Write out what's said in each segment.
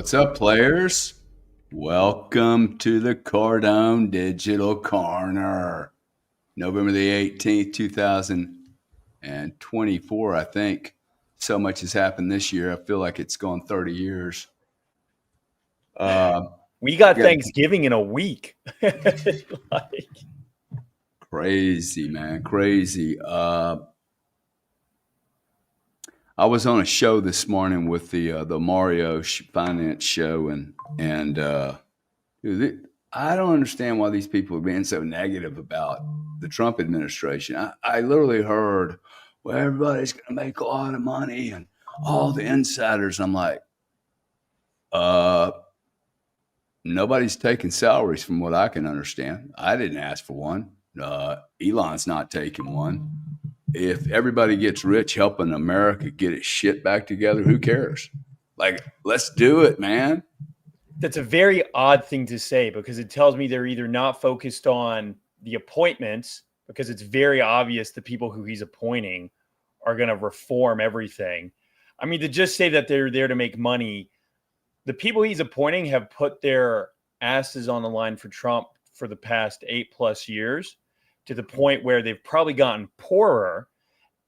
What's up, players? Welcome to the Cardone Digital Corner. November the 18th, 2024, I think. So much has happened this year. I feel like it's gone 30 years. We got Thanksgiving in a week. Crazy, man. Crazy. I was on a show this morning with the Mario Finance show, and dude, I don't understand why these people are being so negative about the Trump administration. I literally heard, well, everybody's going to make a lot of money and all the insiders. I'm like, nobody's taking salaries from what I can understand. I didn't ask for one. Elon's not taking one. If everybody gets rich helping America get its shit back together, who cares? Like, let's do it, man. That's a very odd thing to say because it tells me they're either not focused on the appointments, because it's very obvious the people who he's appointing are going to reform everything. I mean, to just say that they're there to make money, the people he's appointing have put their asses on the line for Trump for the past 8+ years, to the point where they've probably gotten poorer.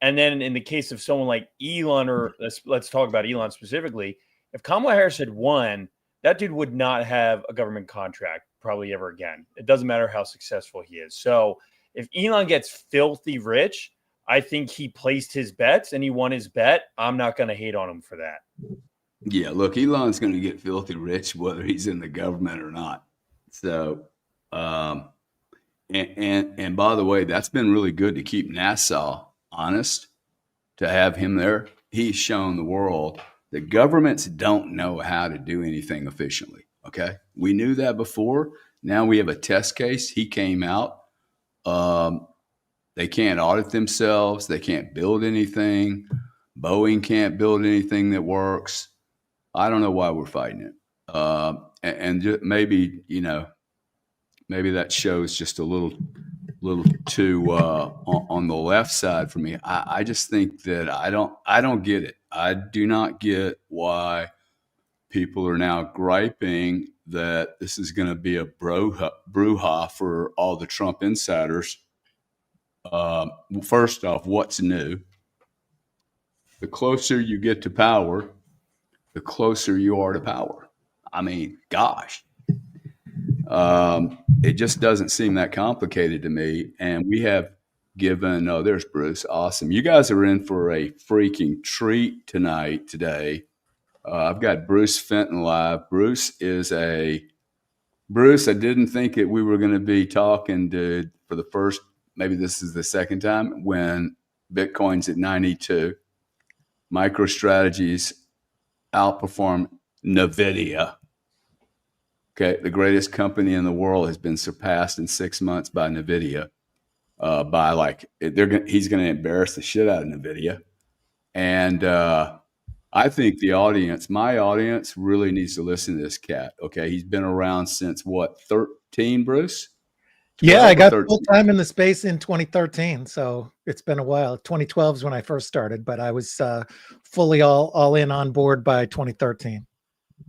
And then in the case of someone like Elon, or let's talk about Elon specifically, if Kamala Harris had won, that dude would not have a government contract probably ever again. It doesn't matter how successful he is. So if Elon gets filthy rich, I think he placed his bets and he won his bet. I'm not going to hate on him for that. Yeah, look, Elon's going to get filthy rich whether he's in the government or not. So, and by the way, that's been really good to keep NASA honest, to have him there. He's shown the world that governments don't know how to do anything efficiently. Okay. We knew that before. Now we have a test case. He came out. They can't audit themselves. They can't build anything. Boeing can't build anything that works. I don't know why we're fighting it. And just maybe, maybe that shows just a little too on the left side for me. I just think that I don't get it. I do not get why people are now griping that this is going to be a brouhaha for all the Trump insiders. First off, what's new? The closer you get to power, the closer you are to power. I mean, gosh. It just doesn't seem that complicated to me. And we have given, there's Bruce. Awesome. You guys are in for a freaking treat today. I've got Bruce Fenton live. Bruce, I didn't think that we were going to be talking to, for the first, maybe this is the second time, when Bitcoin's at 92. MicroStrategies outperform NVIDIA. Okay, the greatest company in the world has been surpassed in 6 months by NVIDIA. He's going to embarrass the shit out of NVIDIA, and I think my audience, really needs to listen to this cat. Okay, he's been around since what, 13, Bruce? Yeah, I got full time in the space in 2013, so it's been a while. 2012 is when I first started, but I was fully all in on board by 2013.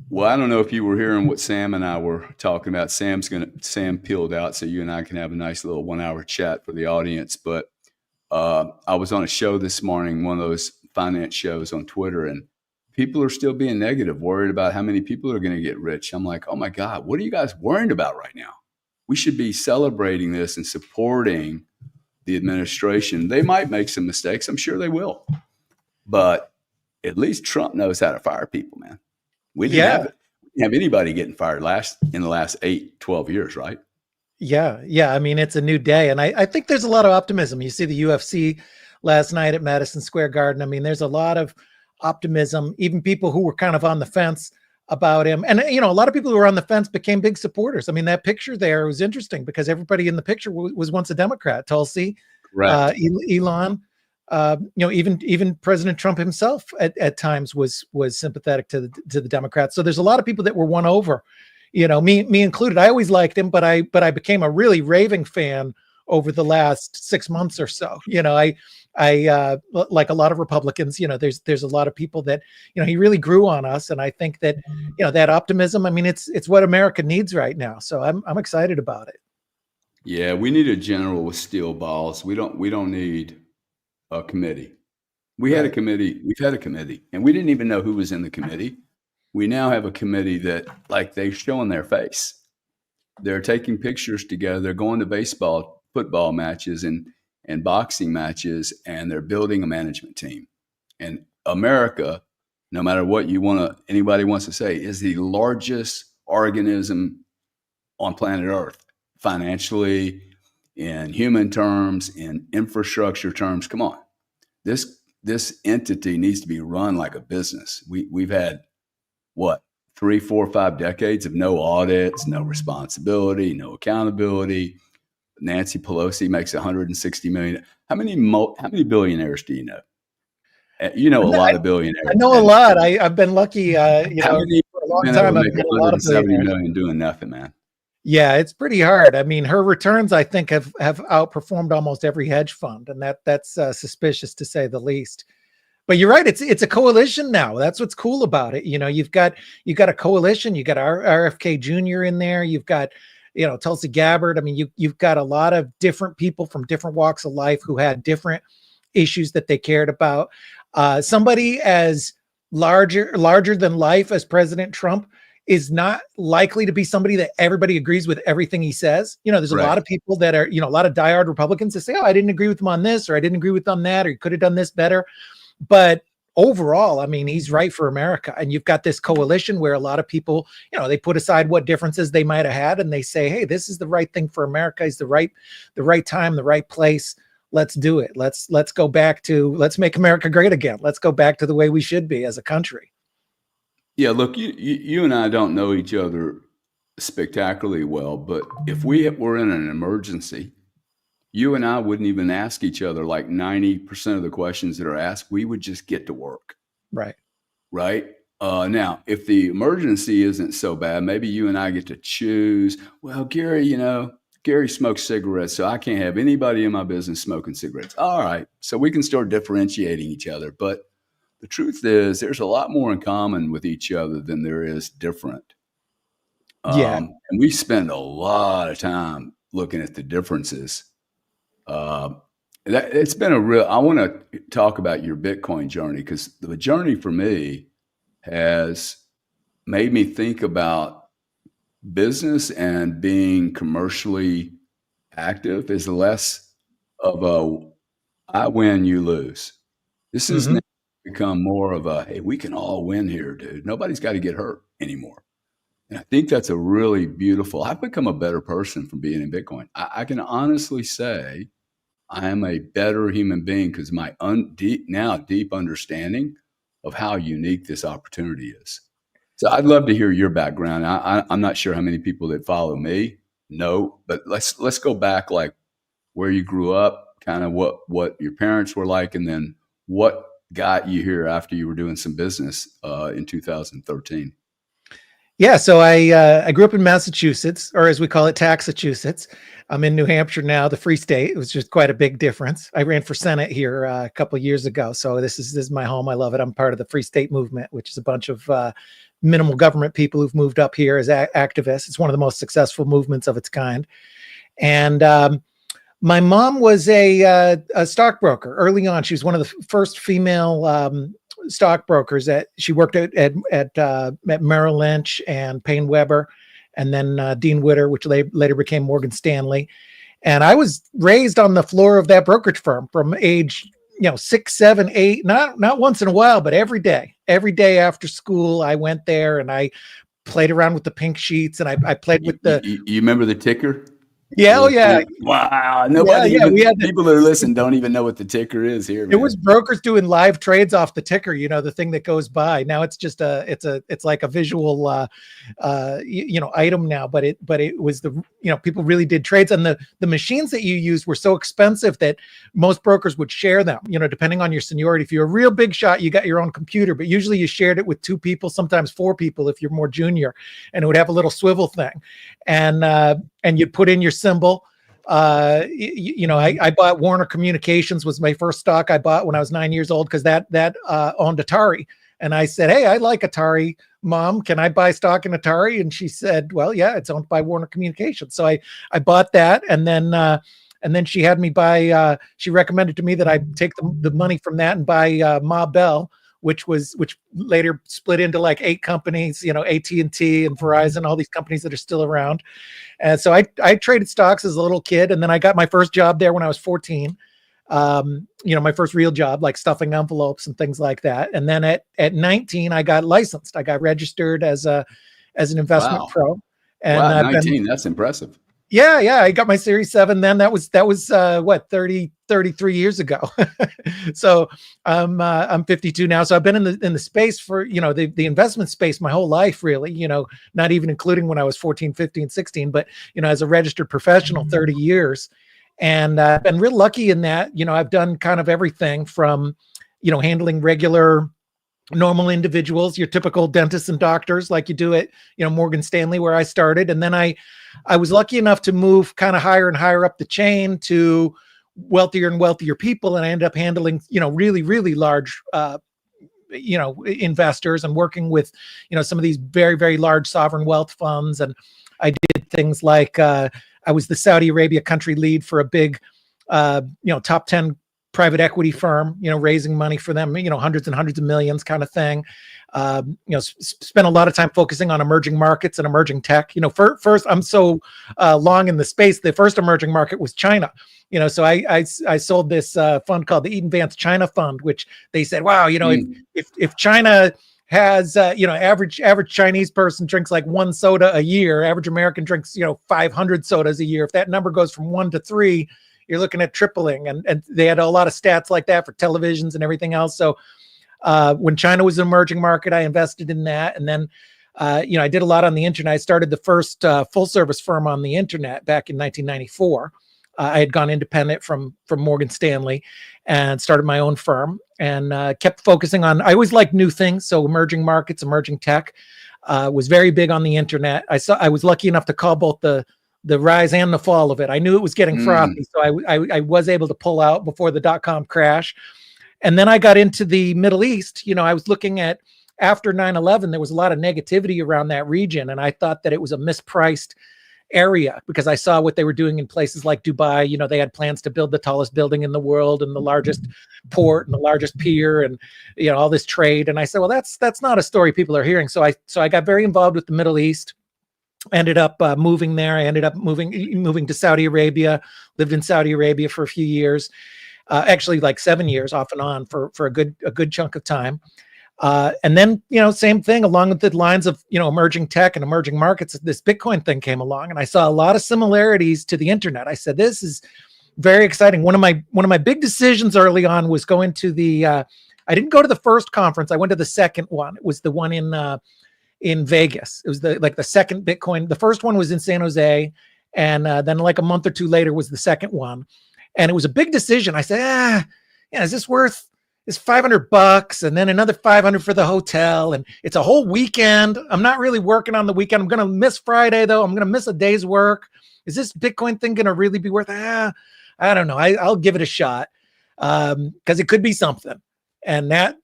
Well, I don't know if you were hearing what Sam and I were talking about. Sam peeled out, so you and I can have a nice little 1-hour chat for the audience. But I was on a show this morning, one of those finance shows on Twitter, and people are still being negative, worried about how many people are going to get rich. I'm like, oh my God, what are you guys worried about right now? We should be celebrating this and supporting the administration. They might make some mistakes. I'm sure they will. But at least Trump knows how to fire people, man. We didn't have anybody getting fired in the last 8-12 years, right? Yeah. I mean, it's a new day. And I think there's a lot of optimism. You see the UFC last night at Madison Square Garden. I mean, there's a lot of optimism, even people who were kind of on the fence about him. And, a lot of people who were on the fence became big supporters. I mean, that picture there was interesting because everybody in the picture was once a Democrat. Tulsi, Elon, even President Trump himself at times was sympathetic to the Democrats. So there's a lot of people that were won over, me included. I always liked him, but I became a really raving fan over the last 6 months or so. I like a lot of Republicans, there's a lot of people that, he really grew on us. And I think that, that optimism, I mean, it's what America needs right now. So I'm excited about it. Yeah, we need a general with steel balls. We don't need a committee. We had a Right. committee. We've had a committee, and we didn't even know who was in the committee. We now have a committee that, like, they're showing their face. They're taking pictures together. They're going to baseball, football matches, and boxing matches, and they're building a management team. And America, no matter what anybody wants to say, is the largest organism on planet Earth, financially, in human terms, in infrastructure terms. Come on, this entity needs to be run like a business. We've had what, 3, 4, 5 decades of no audits, no responsibility, no accountability. Nancy Pelosi makes 160 million. How many billionaires do you know? You know a lot of billionaires. I know a lot. I've been lucky. How many for a long men time. ever I've make met a lot of 170 billionaires. million doing nothing, man? Yeah, it's pretty hard. I mean, her returns, I think, have outperformed almost every hedge fund, and that's suspicious to say the least. But you're right; it's a coalition now. That's what's cool about it. You've got a coalition. You got RFK Jr. in there. You've got Tulsi Gabbard. I mean, you've got a lot of different people from different walks of life who had different issues that they cared about. Somebody as larger than life as President Trump is not likely to be somebody that everybody agrees with everything he says. There's a Right. lot of people that are, a lot of diehard Republicans that say, oh, I didn't agree with him on this, or I didn't agree with him on that, or he could have done this better. But overall, I mean, he's right for America. And you've got this coalition where a lot of people, they put aside what differences they might have had, and they say, hey, this is the right thing for America. It's the right time, the right place. Let's do it. Let's go back to, let's make America great again. Let's go back to the way we should be as a country. Yeah, look, you and I don't know each other spectacularly well, but if we were in an emergency, you and I wouldn't even ask each other like 90% of the questions that are asked. We would just get to work. Right. Right. Now, if the emergency isn't so bad, maybe you and I get to choose. Well, Gary smokes cigarettes, so I can't have anybody in my business smoking cigarettes. All right. So we can start differentiating each other. But the truth is, there's a lot more in common with each other than there is different. Yeah. And we spend a lot of time looking at the differences. It's been I want to talk about your Bitcoin journey, because the journey for me has made me think about business and being commercially active is less of I win, you lose. This has now become more of hey, we can all win here, dude. Nobody's got to get hurt anymore. And I think that's a really beautiful, I've become a better person from being in Bitcoin. I can honestly say I am a better human being because my deep understanding of how unique this opportunity is. So I'd love to hear your background. I'm not sure how many people that follow me know, but let's go back, like where you grew up, kind of what your parents were like, and then what got you here after you were doing some business in 2013. Yeah, so I grew up in Massachusetts, or as we call it, Taxachusetts. I'm in New Hampshire now, the Free State. It was just quite a big difference. I ran for Senate here a couple of years ago, so this is my home. I love it. I'm part of the Free State movement, which is a bunch of minimal government people who've moved up here as activists. It's one of the most successful movements of its kind. And my mom was a stockbroker early on. She was one of the first female stockbrokers. She worked at Merrill Lynch and Payne Weber, and then Dean Witter, which later became Morgan Stanley. And I was raised on the floor of that brokerage firm from age 6, 7, 8, not once in a while, but every day after school, I went there and I played around with the pink sheets, and I played with the. You remember the ticker? Yeah, oh yeah. Wow. People that are listening don't even know what the ticker is here. It was brokers doing live trades off the ticker, the thing that goes by. Now it's just it's like a visual item now, but it was people really did trades, and the machines that you used were so expensive that most brokers would share them, depending on your seniority. If you're a real big shot, you got your own computer, but usually you shared it with 2 people, sometimes 4 people if you're more junior, and it would have a little swivel thing, and you'd put in your symbol. I bought Warner Communications, was my first stock I bought when I was 9 years old, because that owned Atari. And I said, hey, I like Atari, Mom. Can I buy stock in Atari? And she said, well, yeah, it's owned by Warner Communications. So I bought that, and then she had me buy. She recommended to me that I take the money from that and buy Ma Bell, which later split into like 8 companies, AT&T and Verizon, all these companies that are still around. And so I traded stocks as a little kid, and then I got my first job there when I was 14. My first real job, like stuffing envelopes and things like that. And then at 19, I got licensed. I got registered as an investment pro. And wow, 19, that's impressive. Yeah, I got my Series 7 then. That was 33 years ago. So I'm 52 now. So I've been in the space for, the investment space my whole life, really, not even including when I was 14, 15, 16, but, as a registered professional, 30 years. And I've been real lucky in that, I've done kind of everything from, handling regular, normal individuals, your typical dentists and doctors, like you do at, Morgan Stanley, where I started. And then I was lucky enough to move kind of higher and higher up the chain to wealthier and wealthier people. And I ended up handling, really, really large, investors, and working with, some of these very, very large sovereign wealth funds. And I did things like, I was the Saudi Arabia country lead for a big, top 10 private equity firm, raising money for them, hundreds and hundreds of millions kind of thing. Spent a lot of time focusing on emerging markets and emerging tech. First, I'm so long in the space. The first emerging market was China. So I sold this fund called the Eaton Vance China Fund, which they said, wow, if China has, average Chinese person drinks like 1 soda a year, average American drinks, 500 sodas a year. If that number goes from 1 to 3, you're looking at tripling. And they had a lot of stats like that for televisions and everything else. So when China was an emerging market, I invested in that. And then, I did a lot on the internet. I started the first full service firm on the internet back in 1994. I had gone independent from Morgan Stanley and started my own firm, and kept focusing on, I always liked new things. So emerging markets, emerging tech, was very big on the internet. I was lucky enough to call both the rise and the fall of it. I knew it was getting frothy. So I was able to pull out before the dot-com crash. And then I got into the Middle East. I was looking at, after 9/11, there was a lot of negativity around that region. And I thought that it was a mispriced area, because I saw what they were doing in places like Dubai. They had plans to build the tallest building in the world and the largest port and the largest pier, and all this trade. And I said, well, that's not a story people are hearing. So I got very involved with the Middle East. Ended up moving there. I ended up moving to Saudi Arabia. Lived in Saudi Arabia for a few years, actually like 7 years off and on for a good chunk of time. And then, same thing along with the lines of, emerging tech and emerging markets. This Bitcoin thing came along, and I saw a lot of similarities to the internet. I said, this is very exciting. One of my big decisions early on was going to I didn't go to the first conference. I went to the second one. It was the one in Vegas. It was the second Bitcoin. The first one was in San Jose. And then like a month or two later was the second one. And it was a big decision. I said, is this worth is $500 and then another 500 for the hotel, and it's a whole weekend. I'm not really working on the weekend. I'm going to miss Friday though. I'm going to miss a day's work. Is this Bitcoin thing going to really be worth I don't know. I'll give it a shot. Cause it could be something. And that,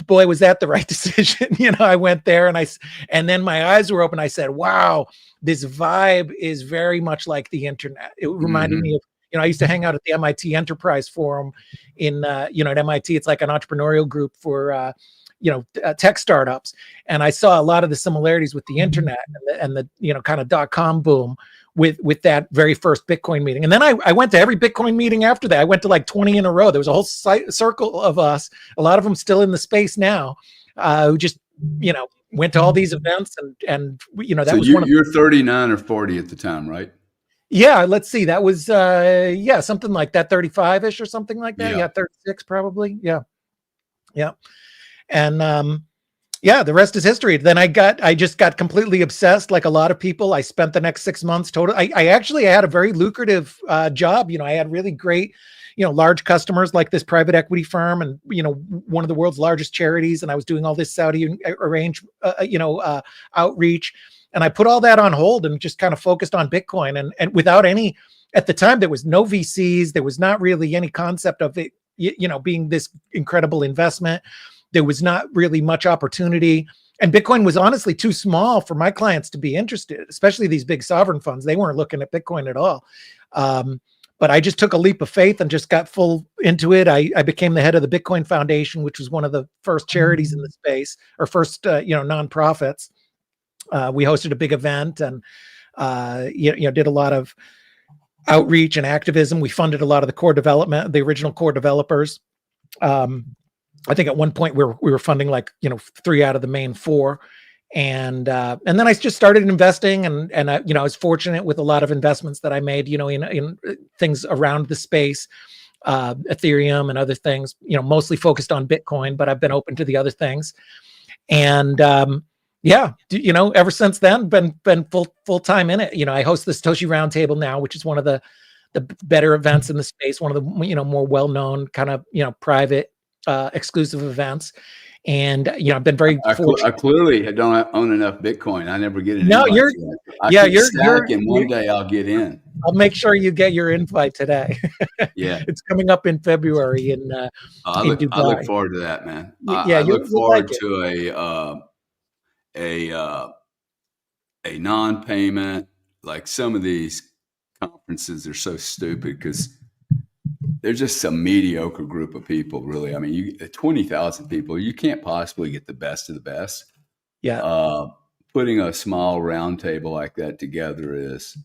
boy, was that the right decision. I went there and then my eyes were open. I said, wow, this vibe is very much like the internet. It reminded me of, I used to hang out at the MIT Enterprise Forum in, at MIT. It's like an entrepreneurial group for, tech startups. And I saw a lot of the similarities with the internet and the kind of dot-com boom with that very first Bitcoin meeting. And then I went to every Bitcoin meeting after that. I went to like 20 in a row. There was a whole circle of us, a lot of them still in the space now, who just, went to all these events and that so was you're 39 or 40 at the time, right? Yeah, let's see. That was something like that, 35-ish or something like that. Yeah, 36 probably. Yeah. And the rest is history. Then I just got completely obsessed, like a lot of people. I spent the next 6 months total. I had a very lucrative job. I had really great, large customers like this private equity firm and, one of the world's largest charities. And I was doing all this Saudi outreach. And I put all that on hold and just kind of focused on Bitcoin and without any at the time there was no VCs. There was not really any concept of it, being this incredible investment. There was not really much opportunity. And Bitcoin was honestly too small for my clients to be interested, especially these big sovereign funds. They weren't looking at Bitcoin at all. But I just took a leap of faith and just got full into it. I became the head of the Bitcoin Foundation, which was one of the first charities in the space, or first, nonprofits. We hosted a big event and, did a lot of outreach and activism. We funded a lot of the core development, the original core developers. I think at one point we were funding 3 out of the main 4. And then I just started investing, and I was fortunate with a lot of investments that I made, in things around the space, Ethereum and other things, mostly focused on Bitcoin, but I've been open to the other things. And ever since then, been full time in it. I host this Toshi Roundtable now, which is one of the better events in the space, one of the more well known kind of private exclusive events. And I've been very fortunate. I clearly don't own enough Bitcoin. I never get an No, invite. you're one day I'll get in. I'll make sure you get your invite today. Yeah, it's coming up in February in I look forward to that, man. I look forward to a non-payment. Like, some of these conferences are so stupid because they're just some mediocre group of people, really. I mean, 20,000 people, you can't possibly get the best of the best. Yeah. Putting a small round table like that together is,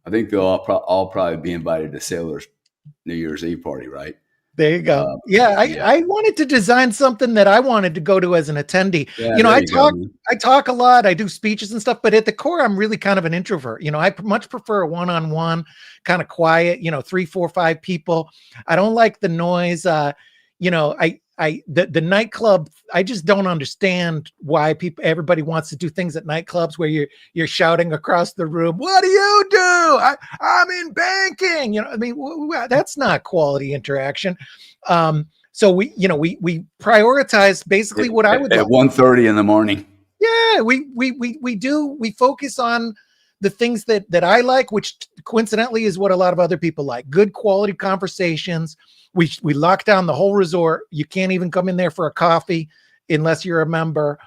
I think they'll all probably be invited to Sailor's New Year's Eve party, right? There you go. I wanted to design something that I wanted to go to as an attendee. I talk a lot, I do speeches and stuff, but at the core, I'm really kind of an introvert. I much prefer a one-on-one, kind of quiet, 3, 4, 5 people. I don't like the noise. The nightclub, I just don't understand why everybody wants to do things at nightclubs where you're shouting across the room, "What do you do? I'm in banking." That's not quality interaction. So we prioritize basically what I would at 1:30 in the morning. Yeah, we focus on the things that I like, which coincidentally is what a lot of other people like. Good quality conversations. We lock down the whole resort. You can't even come in there for a coffee unless you're a member,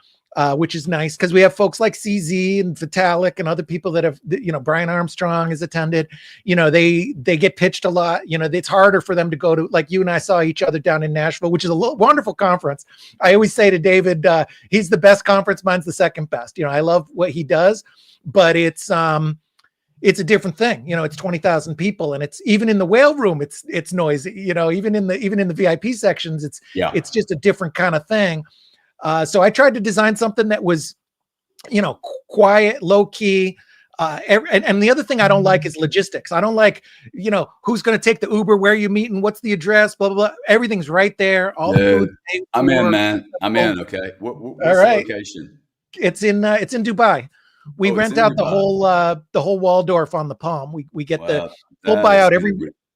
which is nice because we have folks like CZ and Vitalik and other people that have, Brian Armstrong has attended. They get pitched a lot. It's harder for them to go to, like you and I saw each other down in Nashville, which is a wonderful conference. I always say to David, he's the best conference. Mine's the second best. I love what he does, but it's a different thing. It's 20,000 people, and it's even in the whale room, it's noisy, even in the VIP sections, it's just a different kind of thing. So I tried to design something that was, quiet, low key. And the other thing I don't like is logistics. I don't like, who's going to take the Uber, where you meeting, what's the address, blah, blah, blah. Everything's right there. All the food. I'm in, man. I'm in. Okay. What's the location? It's in Dubai. We rent out the whole Waldorf on the Palm. We get the full buyout,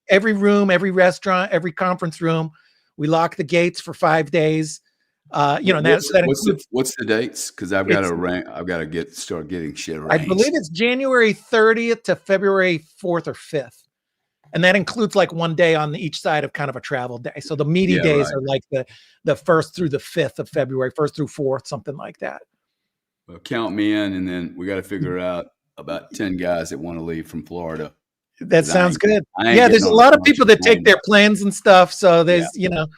every room, every restaurant, every conference room. We lock the gates for 5 days. What's the dates? Because I've got to start getting shit arranged. I believe it's January 30th to February 4th or 5th. And that includes like one day on each side of kind of a travel day. So the meaty days are like the 1st through the 5th of February, 1st through 4th, something like that. Well, count me in, and then we got to figure out about 10 guys that want to leave from Florida. That sounds good. Yeah, there's a lot of people that take their planes and stuff. So there's, people.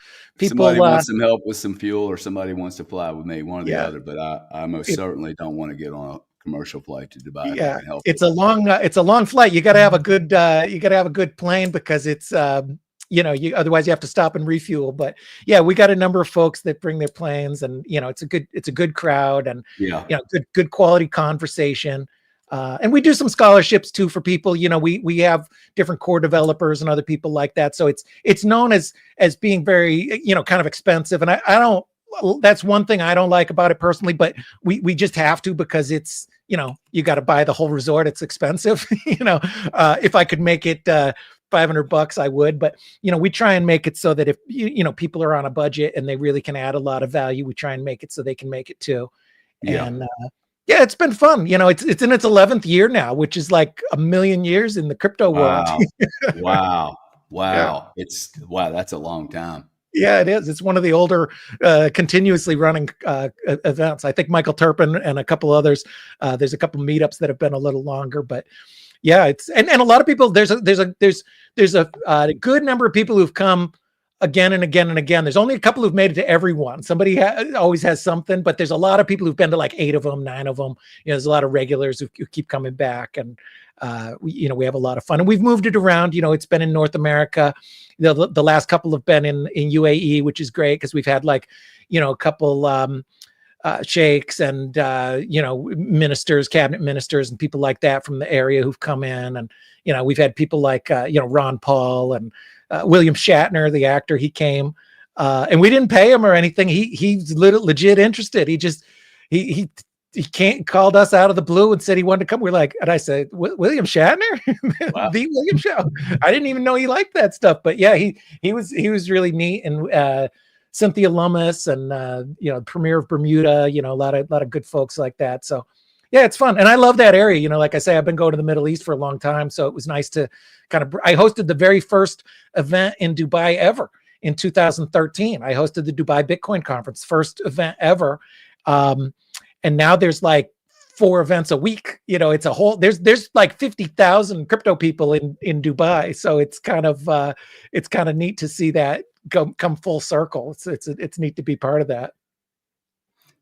Somebody wants some help with some fuel, or somebody wants to fly with me, one or the other. But I most certainly don't want to get on a commercial flight to Dubai. Yeah, it's a long flight. You got to have a good plane because it's otherwise you have to stop and refuel. But yeah, we got a number of folks that bring their planes, and it's a good crowd, and good quality conversation. And we do some scholarships too for people. We have different core developers and other people like that. So it's known as being very, kind of expensive. And I don't, that's one thing I don't like about it personally, but we just have to, because it's, you got to buy the whole resort. It's expensive. If I could make it $500, I would, but we try and make it so that if people are on a budget and they really can add a lot of value, we try and make it so they can make it too. And Yeah, it's been fun. You know, it's in its 11th year now, which is like a million years in the crypto world. Wow. Wow. Yeah. Wow. Wow, that's a long time. Yeah, it is. It's one of the older, continuously running events. I think Michael Turpin and a couple others. There's a couple meetups that have been a little longer, but yeah, it's and a lot of people. There's a good number of people who've come again and again and again. There's only a couple who've made it to every one. Somebody always has something, but there's a lot of people who've been to like 8 of them, 9 of them. You know, there's a lot of regulars who keep coming back, and we have a lot of fun. And we've moved it around. You know, it's been in North America. The last couple have been in UAE, which is great because we've had like, a couple sheikhs and ministers, cabinet ministers, and people like that from the area who've come in, and we've had people like Ron Paul and William Shatner, the actor. He came, and we didn't pay him or anything. He's legit interested. He can't called us out of the blue and said he wanted to come. We're like, and I said, William Shatner, Wow. the William Shatner. I didn't even know he liked that stuff, but yeah, he was really neat. And Cynthia Lummis and Premier of Bermuda, a lot of good folks like that. So yeah, it's fun, and I love that area. Like I say, I've been going to the Middle East for a long time, so it was nice to I hosted the very first event in Dubai ever in 2013. I hosted the Dubai Bitcoin Conference, first event ever. And now there's like 4 events a week. It's a whole, there's like 50,000 crypto people in Dubai. So it's kind of neat to see that come full circle. It's neat to be part of that.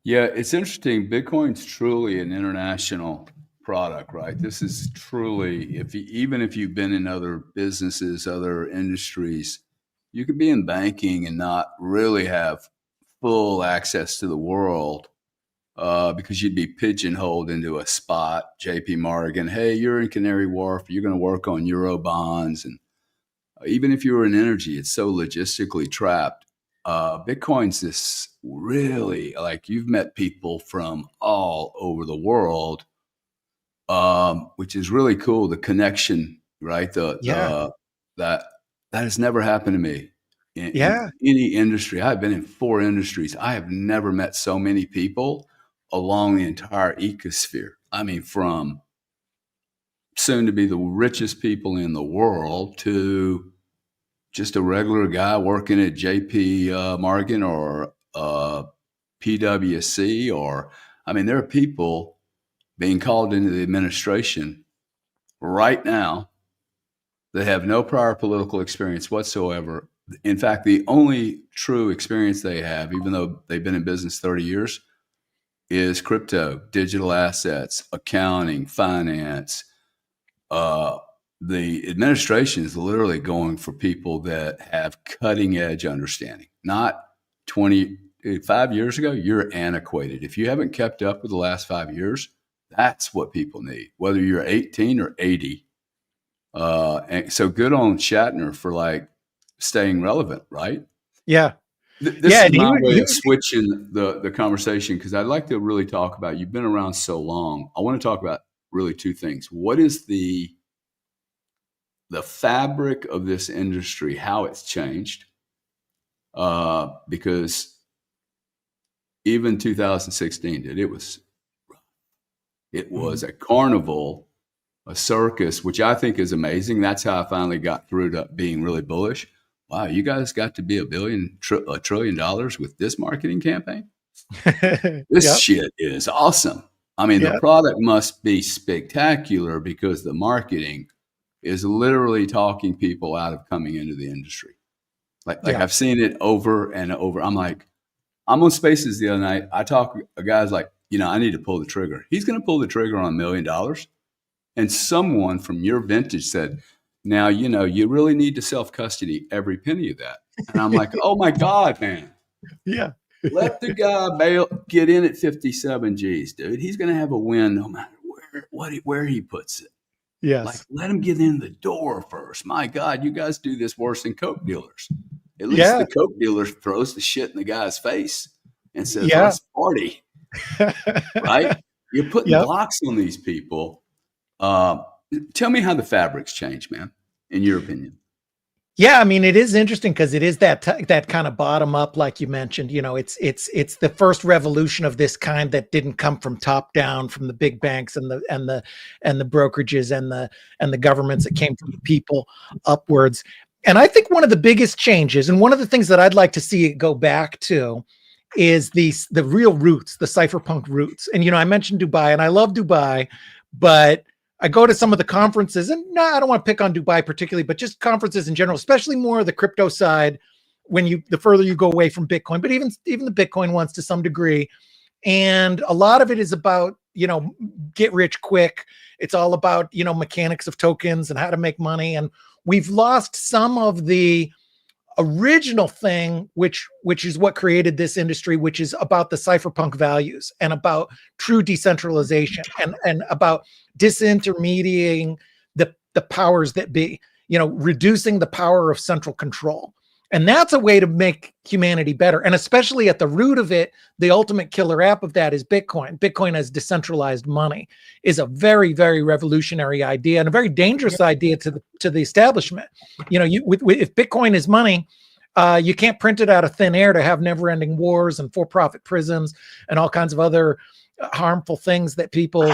Yeah, it's interesting. Bitcoin's truly an international product, right? This is truly, even if you've been in other businesses, other industries, you could be in banking and not really have full access to the world. Because you'd be pigeonholed into a spot, JP Morgan. Hey, you're in Canary Wharf. You're going to work on Euro bonds. And even if you were in energy, it's so logistically trapped. Bitcoin's this really, like, you've met people from all over the world, which is really cool. The connection, right? That has never happened to me in any industry. I've been in 4 industries. I have never met so many people along the entire ecosphere. I mean, from soon to be the richest people in the world to just a regular guy working at JP Morgan or PwC, there are people being called into the administration right now that have no prior political experience whatsoever. In fact, the only true experience they have, even though they've been in business 30 years, is crypto, digital assets, accounting, finance. The administration is literally going for people that have cutting edge understanding. Not 25 years ago, you're antiquated. If you haven't kept up with the last 5 years, that's what people need, whether you're 18 or 80. And so good on Shatner for staying relevant, right? Yeah. This is my way of switching the conversation, because I'd like to really talk about, you've been around so long. I want to talk about really 2 things. What is the fabric of this industry, how it's changed? Because even 2016 it was a carnival, a circus, which I think is amazing. That's how I finally got through to being really bullish. Wow, you guys got to be $1 trillion with this marketing campaign? This shit is awesome. The product must be spectacular because the marketing is literally talking people out of coming into the industry. I've seen it over and over. I'm on Spaces the other night. I talk, a guy's like, I need to pull the trigger. He's going to pull the trigger on $1 million. And someone from your vintage said, now, you really need to self-custody every penny of that. And I'm like, oh my God, man. Yeah. Let the guy get in at 57 G's, dude. He's going to have a win no matter where he puts it. Yes. Let him get in the door first. My God, you guys do this worse than Coke dealers. At least the Coke dealer throws the shit in the guy's face and says, let's party. Right? You're putting blocks on these people. Tell me how the fabric's changed, man, in your opinion. Yeah, I mean, it is interesting because it is that kind of bottom up, like you mentioned. It's the first revolution of this kind that didn't come from top down, from the big banks and the brokerages and the governments. It came from the people upwards. And I think one of the biggest changes, and one of the things that I'd like to see it go back to, is the real roots, the cypherpunk roots. And I mentioned Dubai, and I love Dubai, but I go to some of the conferences, and no, I don't want to pick on Dubai particularly, but just conferences in general, especially more of the crypto side. The further you go away from Bitcoin, but even the Bitcoin ones to some degree, and a lot of it is about get rich quick. It's all about mechanics of tokens and how to make money, and we've lost some of the original thing, which is what created this industry, which is about the cypherpunk values and about true decentralization and about disintermediating the powers that be, reducing the power of central control. And that's a way to make humanity better. And especially at the root of it, the ultimate killer app of that is Bitcoin. Bitcoin as decentralized money is a very, very revolutionary idea and a very dangerous idea to the establishment. If Bitcoin is money, you can't print it out of thin air to have never-ending wars and for-profit prisons and all kinds of other harmful things that people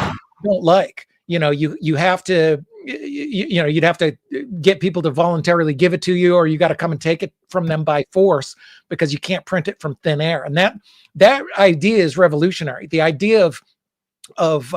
don't like. You have to you'd have to get people to voluntarily give it to you, or you got to come and take it from them by force, because you can't print it from thin air. And that idea is revolutionary. The idea of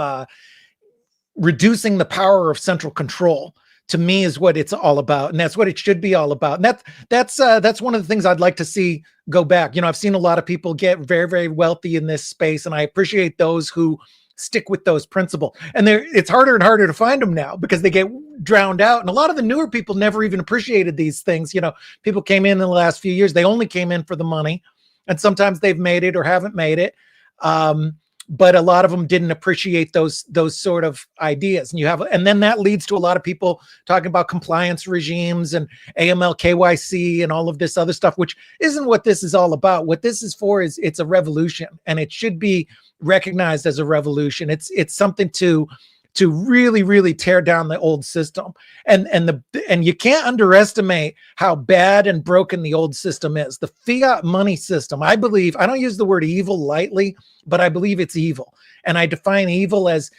reducing the power of central control, to me, is what it's all about, and that's what it should be all about. And that's one of the things I'd like to see go back. I've seen a lot of people get very, very wealthy in this space, and I appreciate those who stick with those principles. And it's harder and harder to find them now because they get drowned out. And a lot of the newer people never even appreciated these things. People came in the last few years, they only came in for the money, and sometimes they've made it or haven't made it. But a lot of them didn't appreciate those sort of ideas. And then that leads to a lot of people talking about compliance regimes and AML, KYC, and all of this other stuff, which isn't what this is all about. What this is for is it's a revolution, and it should be recognized as a revolution. It's something to really, really tear down the old system. And you can't underestimate how bad and broken the old system is. The fiat money system, I believe, I don't use the word evil lightly, but I believe it's evil. And I define evil as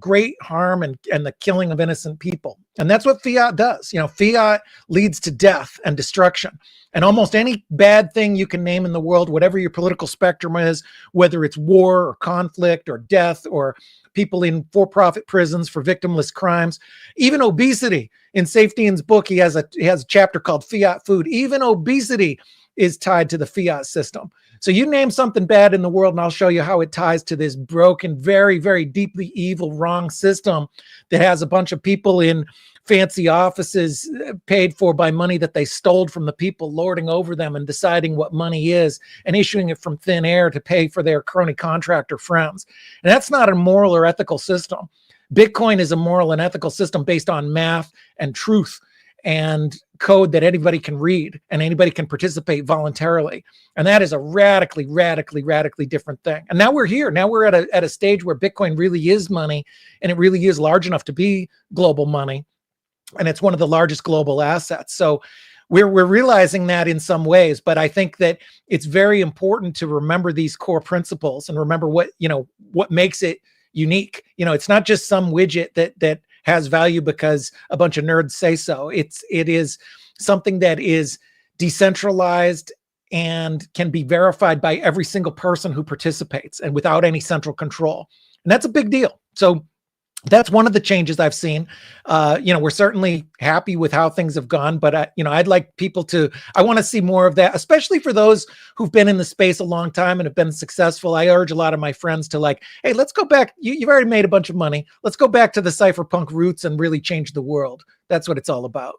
great harm and the killing of innocent people. And that's what fiat does. Fiat leads to death and destruction. And almost any bad thing you can name in the world, whatever your political spectrum is, whether it's war or conflict or death or people in for-profit prisons for victimless crimes, even obesity. In Safety's book, he has a chapter called Fiat Food. Even obesity is tied to the fiat system. So you name something bad in the world, and I'll show you how it ties to this broken, very, very deeply evil, wrong system that has a bunch of people in fancy offices paid for by money that they stole from the people, lording over them and deciding what money is and issuing it from thin air to pay for their crony contractor friends. And that's not a moral or ethical system. Bitcoin is a moral and ethical system based on math and truth and code that anybody can read and anybody can participate voluntarily. And that is a radically, radically, radically different thing. And now we're here. Now we're at a stage where Bitcoin really is money, and it really is large enough to be global money. And it's one of the largest global assets. So we're realizing that in some ways, but I think that it's very important to remember these core principles and remember what makes it unique. It's not just some widget that has value because a bunch of nerds say so. It is something that is decentralized and can be verified by every single person who participates and without any central control. And that's a big deal. So that's one of the changes I've seen. We're certainly happy with how things have gone, but I'd like people I want to see more of that, especially for those who've been in the space a long time and have been successful. I urge a lot of my friends to hey, let's go back. You've already made a bunch of money. Let's go back to the cypherpunk roots and really change the world. That's what it's all about.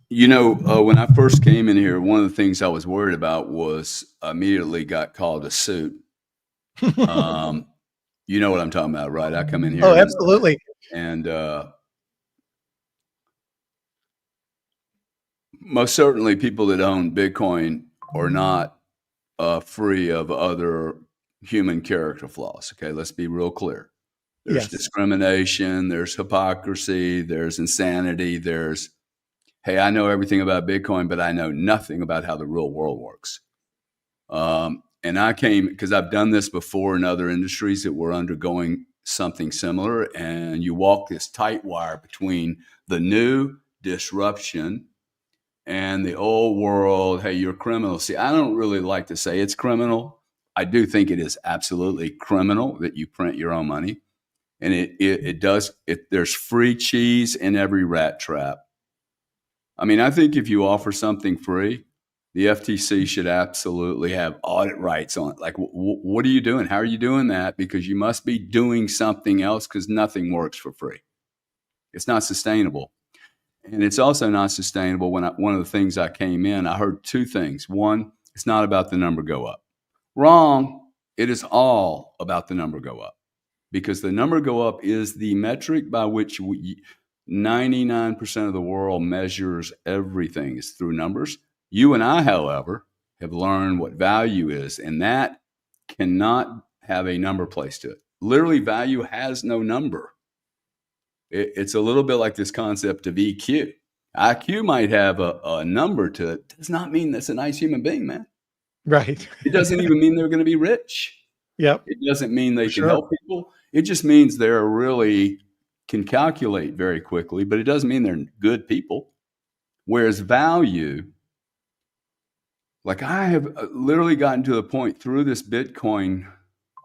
When I first came in here, one of the things I was worried about was immediately got called to suit. You know what I'm talking about, right? I come in here. Oh, absolutely. And most certainly people that own Bitcoin are not free of other human character flaws. Okay, let's be real clear. There's Yes. discrimination, there's hypocrisy, there's insanity, there's, hey, I know everything about Bitcoin, but I know nothing about how the real world works. And I came because I've done this before in other industries that were undergoing something similar. And you walk this tight wire between the new disruption and the old world. Hey, you're criminal. See, I don't really like to say it's criminal. I do think it is absolutely criminal that you print your own money. And it does, there's free cheese in every rat trap. I mean, I think if you offer something free, the FTC should absolutely have audit rights on it. Like, what are you doing? How are you doing that? Because you must be doing something else, because nothing works for free. It's not sustainable. And it's also not sustainable when one of the things I came in, I heard two things. One, it's not about the number go up. Wrong. It is all about the number go up, because the number go up is the metric by which 99% of the world measures everything is through numbers. You and I, however, have learned what value is, and that cannot have a number placed to it. Literally, value has no number. It's a little bit like this concept of EQ. IQ might have a number to it. Does not mean that's a nice human being, man. Right. It doesn't even mean they're going to be rich. Yep. It doesn't mean they can help people. It just means they're really can calculate very quickly, but it doesn't mean they're good people. Whereas value, like I have literally gotten to the point through this Bitcoin,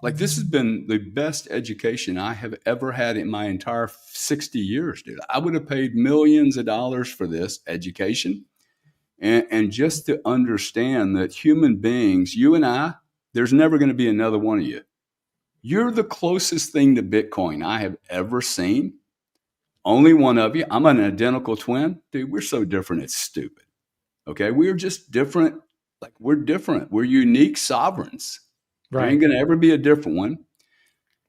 like this has been the best education I have ever had in my entire 60 years, dude. I would have paid millions of dollars for this education. And just to understand that human beings, you and I, there's never going to be another one of you. You're the closest thing to Bitcoin I have ever seen. Only one of you. I'm an identical twin. Dude, we're so different, it's stupid. Okay? We're just different. Like, we're different. We're unique sovereigns. Right. There ain't going to ever be a different one.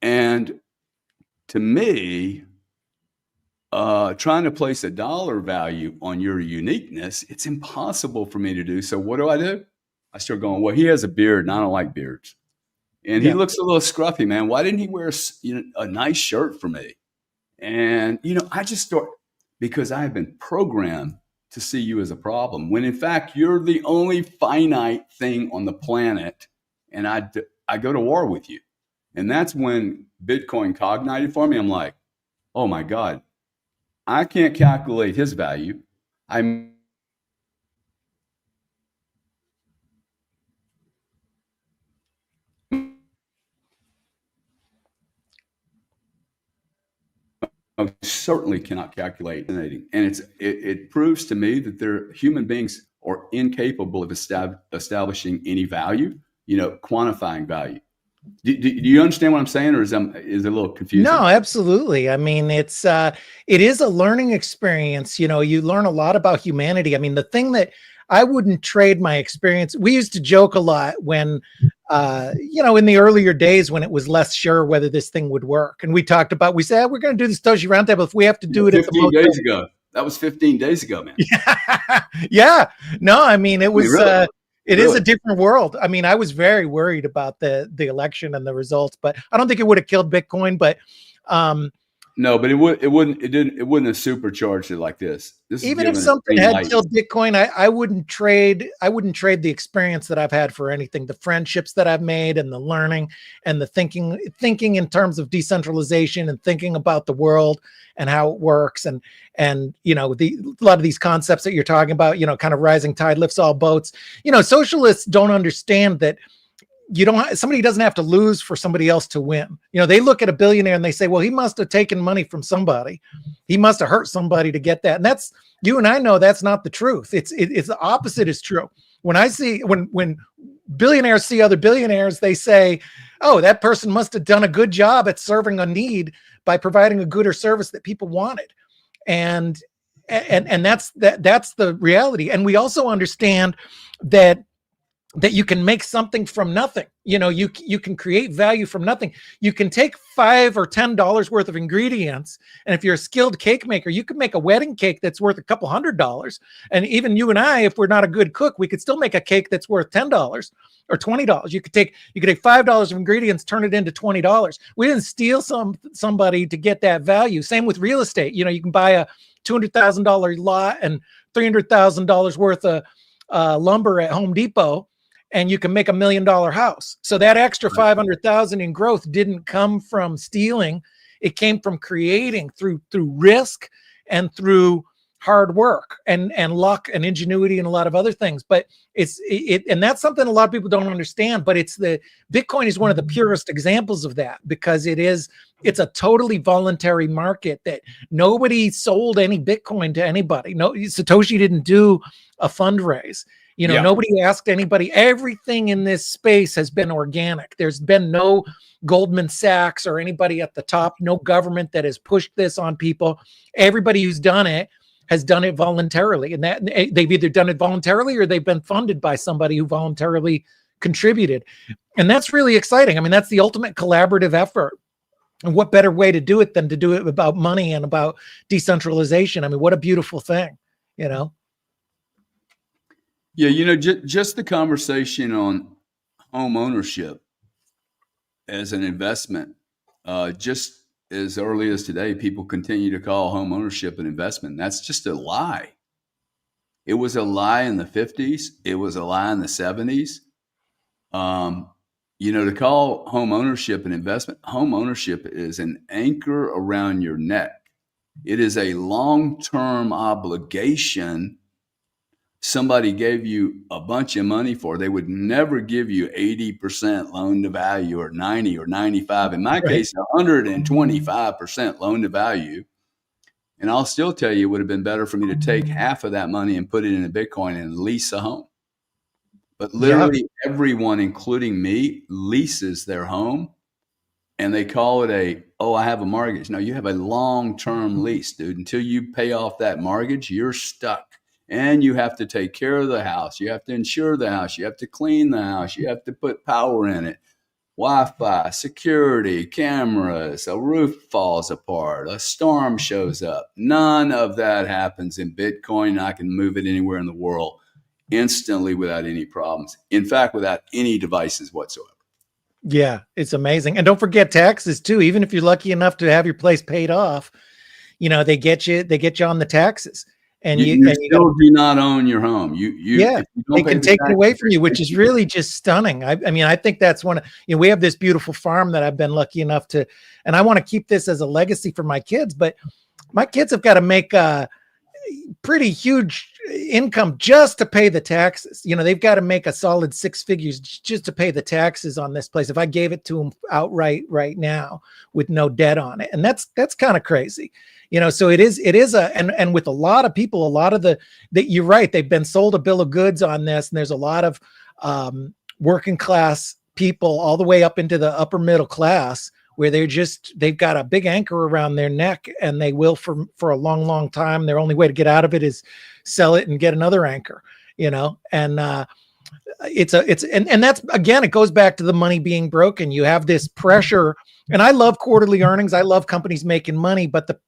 And to me, trying to place a dollar value on your uniqueness, it's impossible for me to do. So what do? I start going, well, he has a beard and I don't like beards. And he looks a little scruffy, man. Why didn't he wear a nice shirt for me? And, I just start, because I have been programmed to see you as a problem, when in fact, you're the only finite thing on the planet. And I go to war with you. And that's when Bitcoin cognited for me. I'm like, oh my God, I can't calculate his value. I'm certainly cannot calculate. And it proves to me that human beings are incapable of establishing any value, quantifying value. Do you understand what I'm saying, or is it a little confusing? No, absolutely. I mean, it is a learning experience. You learn a lot about humanity. I mean, the thing that I wouldn't trade my experience. We used to joke a lot when, in the earlier days when it was less sure whether this thing would work. And we said, we're going to do this Toshi roundtable if we have to do it 15 days ago. That was 15 days ago, man. Yeah. No, I mean, it was, it is a different world. I mean, I was very worried about the election and the results, but I don't think it would have killed Bitcoin, but, no, but it wouldn't have supercharged it like this. Even if something had killed Bitcoin, I wouldn't trade the experience that I've had for anything. The friendships that I've made and the learning and the thinking in terms of decentralization and thinking about the world and how it works and a lot of these concepts that you're talking about, kind of rising tide lifts all boats. Socialists don't understand that somebody doesn't have to lose for somebody else to win. They look at a billionaire and they say, well, he must have taken money from somebody. He must have hurt somebody to get that. And that's, you and I know that's not the truth. It's the opposite is true. When billionaires see other billionaires, they say, oh, that person must have done a good job at serving a need by providing a good or service that people wanted. And that's the reality. And we also understand that that you can make something from nothing. You can create value from nothing. You can take $5 or $10 worth of ingredients, and if you're a skilled cake maker, you can make a wedding cake that's worth a couple $100. And even you and I, if we're not a good cook, we could still make a cake that's worth $10 or $20. You could take $5 of ingredients, turn it into $20. We didn't steal somebody to get that value. Same with real estate. You can buy a $200,000 lot and $300,000 worth of lumber at Home Depot, and you can make $1 million house. So that extra 500,000 in growth didn't come from stealing. It came from creating through risk and through hard work and luck and ingenuity and a lot of other things. But and that's something a lot of people don't understand, but Bitcoin is one of the purest examples of that, because it's a totally voluntary market that nobody sold any Bitcoin to anybody. No, Satoshi didn't do a fundraise. Nobody asked anybody. Everything in this space has been organic. There's been no Goldman Sachs or anybody at the top, no government that has pushed this on people. Everybody who's done it has done it voluntarily, and that they've either done it voluntarily or they've been funded by somebody who voluntarily contributed. And that's really exciting. I mean, that's the ultimate collaborative effort. And what better way to do it than to do it about money and about decentralization? I mean, what a beautiful thing, Yeah, just the conversation on home ownership as an investment, just as early as today, people continue to call home ownership an investment. That's just a lie. It was a lie in the 50s. It was a lie in the 70s. To call home ownership an investment, home ownership is an anchor around your neck. It is a long-term obligation somebody gave you a bunch of money for. They would never give you 80% loan to value or 90 or 95. In my case, 125% loan to value. And I'll still tell you, it would have been better for me to take half of that money and put it into Bitcoin and lease a home. But literally everyone, including me, leases their home, and they call it I have a mortgage. No, you have a long-term lease, dude. Until you pay off that mortgage, you're stuck. And you have to take care of the house. You have to insure the house. You have to clean the house. You have to put power in it, Wi-Fi, security, cameras, a roof falls apart, a storm shows up. None of that happens in Bitcoin. I can move it anywhere in the world instantly without any problems. In fact, without any devices whatsoever. Yeah, it's amazing. And don't forget taxes too. Even if you're lucky enough to have your place paid off, they get you on the taxes. And you still do not own your home. They can take it away from you, which is really just stunning. I mean, I think that's one. We have this beautiful farm that I've been lucky enough to, and I want to keep this as a legacy for my kids. But my kids have got to make a pretty huge income just to pay the taxes. They've got to make a solid 6 figures just to pay the taxes on this place. If I gave it to them outright right now with no debt on it, and that's kind of crazy. So it is and with a lot of people, a lot of you're right. They've been sold a bill of goods on this. And there's a lot of working class people all the way up into the upper middle class where they've got a big anchor around their neck, and they will for a long, long time. Their only way to get out of it is sell it and get another anchor, and and that's, again, it goes back to the money being broken. You have this pressure, and I love quarterly earnings. I love companies making money, but the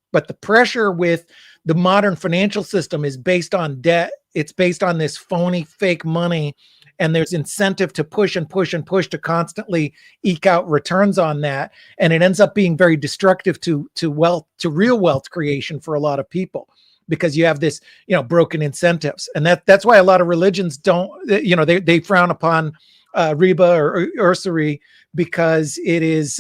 pressure with the modern financial system is based on debt. It's based on this phony fake money, and there's incentive to push and push and push to constantly eke out returns on that. And it ends up being very destructive to real wealth creation for a lot of people, because you have this, broken incentives. And that's why a lot of religions don't, they frown upon riba or usury, because it's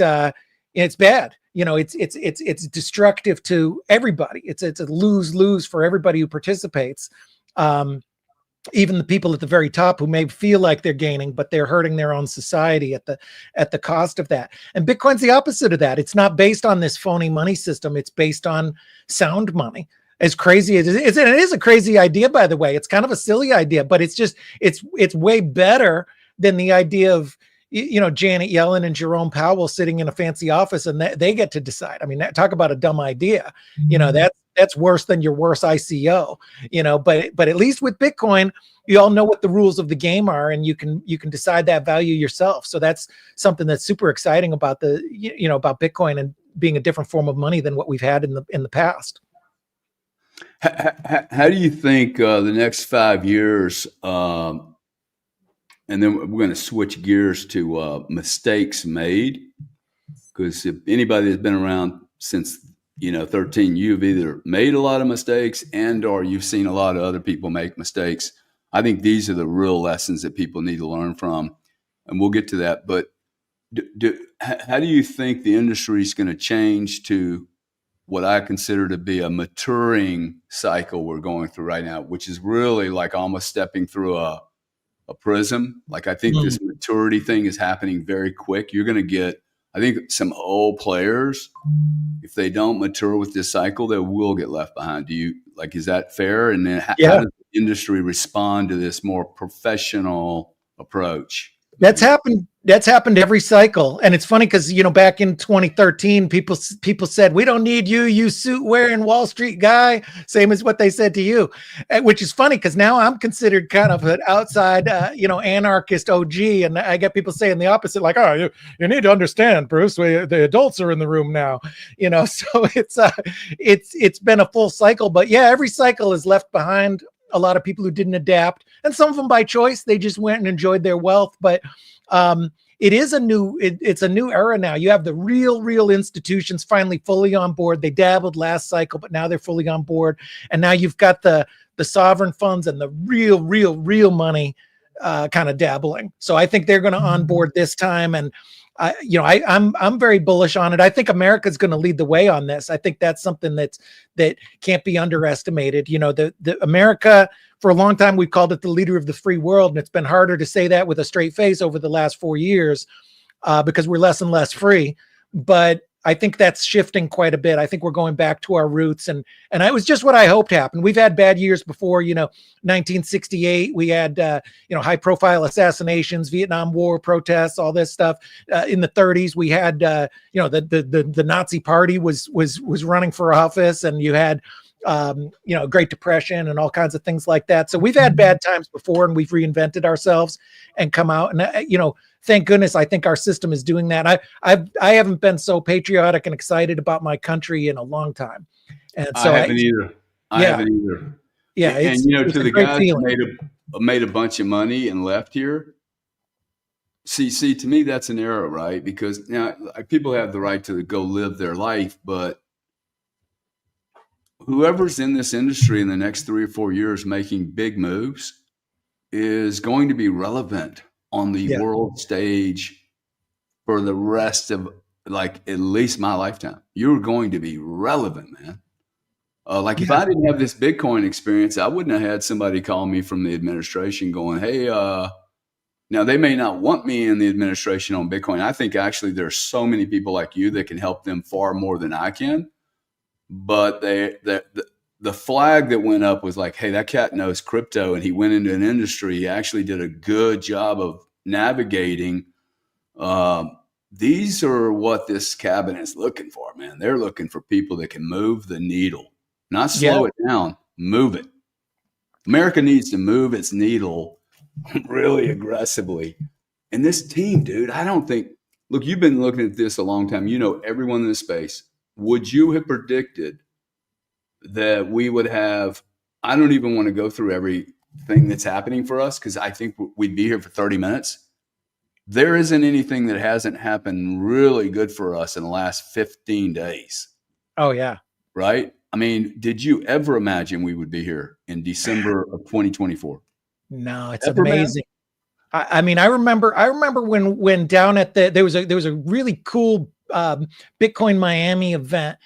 bad. It's destructive to everybody. It's a lose-lose for everybody who participates. Even the people at the very top who may feel like they're gaining, but they're hurting their own society at the cost of that. And Bitcoin's the opposite of that. It's not based on this phony money system. It's based on sound money. As crazy as it is a crazy idea, by the way. It's kind of a silly idea, but it's way better than the idea of, Janet Yellen and Jerome Powell sitting in a fancy office, and they get to decide. I mean, talk about a dumb idea. That's worse than your worst ICO. But at least with Bitcoin, you all know what the rules of the game are, and you can decide that value yourself. So that's something that's super exciting about about Bitcoin and being a different form of money than what we've had in the past. How do you think the next 5 years, and then we're going to switch gears to mistakes made? Because if anybody that's been around since 13, you've either made a lot of mistakes or you've seen a lot of other people make mistakes. I think these are the real lessons that people need to learn from, and we'll get to that. But how do you think the industry is going to change to what I consider to be a maturing cycle we're going through right now, which is really like almost stepping through a prism? Like, I think this maturity thing is happening very quick. You're going to get, I think, some old players, if they don't mature with this cycle, they will get left behind. Is that fair? And then how does the industry respond to this more professional approach? That's happened every cycle. And it's funny because, back in 2013, people said, we don't need you suit wearing Wall Street guy. Same as what they said to you, which is funny because now I'm considered kind of an outside, anarchist OG. And I get people saying the opposite, like, oh, you need to understand, Bruce, the adults are in the room now, so it's been a full cycle. But yeah, every cycle has left behind a lot of people who didn't adapt, and some of them by choice. They just went and enjoyed their wealth. But it's a new era now. You have the real institutions finally fully on board. They dabbled last cycle, but now they're fully on board. And now you've got the sovereign funds and the real money kind of dabbling. So I think they're going to onboard this time. And I'm very bullish on it. I think America's going to lead the way on this. I think that's something that can't be underestimated. The America, for a long time, we've called it the leader of the free world, and it's been harder to say that with a straight face over the last 4 years because we're less and less free. But I think that's shifting quite a bit. I think we're going back to our roots, and it was just what I hoped happened. We've had bad years before, 1968, we had, high profile assassinations, Vietnam War protests, all this stuff. In the 30s, we had, the Nazi party was running for office, and you had, Great Depression and all kinds of things like that. So we've had bad times before, and we've reinvented ourselves and come out. And, thank goodness, I think our system is doing that. I haven't been so patriotic and excited about my country in a long time. And so I haven't either. I haven't either. Yeah. And to the guys who made a bunch of money and left here, see, to me, that's an error, right? Because now people have the right to go live their life, but whoever's in this industry in the next 3 or 4 years making big moves is going to be relevant on the world stage for the rest of at least my lifetime. You're going to be relevant, man. If I didn't have this Bitcoin experience, I wouldn't have had somebody call me from the administration going, hey, now they may not want me in the administration on Bitcoin. I think actually there's so many people like you that can help them far more than I can. But the flag that went up was like, hey, that cat knows crypto, and he went into an industry. He actually did a good job of navigating. These are what this cabinet is looking for, man. They're looking for people that can move the needle, not slow it down, move it. America needs to move its needle really aggressively. And this team, dude, I don't think, look, you've been looking at this a long time. You know everyone in this space. Would you have predicted that we would have, I don't even want to go through everything that's happening for us because I think we'd be here for 30 minutes. There isn't anything that hasn't happened really good for us in the last 15 days. Oh, yeah. Right? I mean, did you ever imagine we would be here in December of 2024? No, it's amazing. I remember when down at there was a really cool Bitcoin Miami event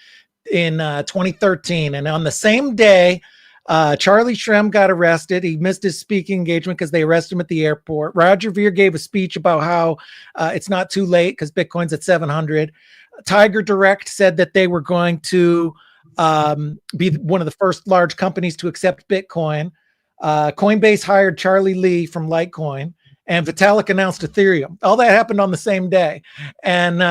in 2013, and on the same day, Charlie Shrem got arrested. He missed his speaking engagement because they arrested him at the airport. Roger Ver gave a speech about how it's not too late because Bitcoin's at 700. Tiger Direct said that they were going to be one of the first large companies to accept Bitcoin. Coinbase hired Charlie Lee from Litecoin, and Vitalik announced Ethereum. All that happened on the same day, and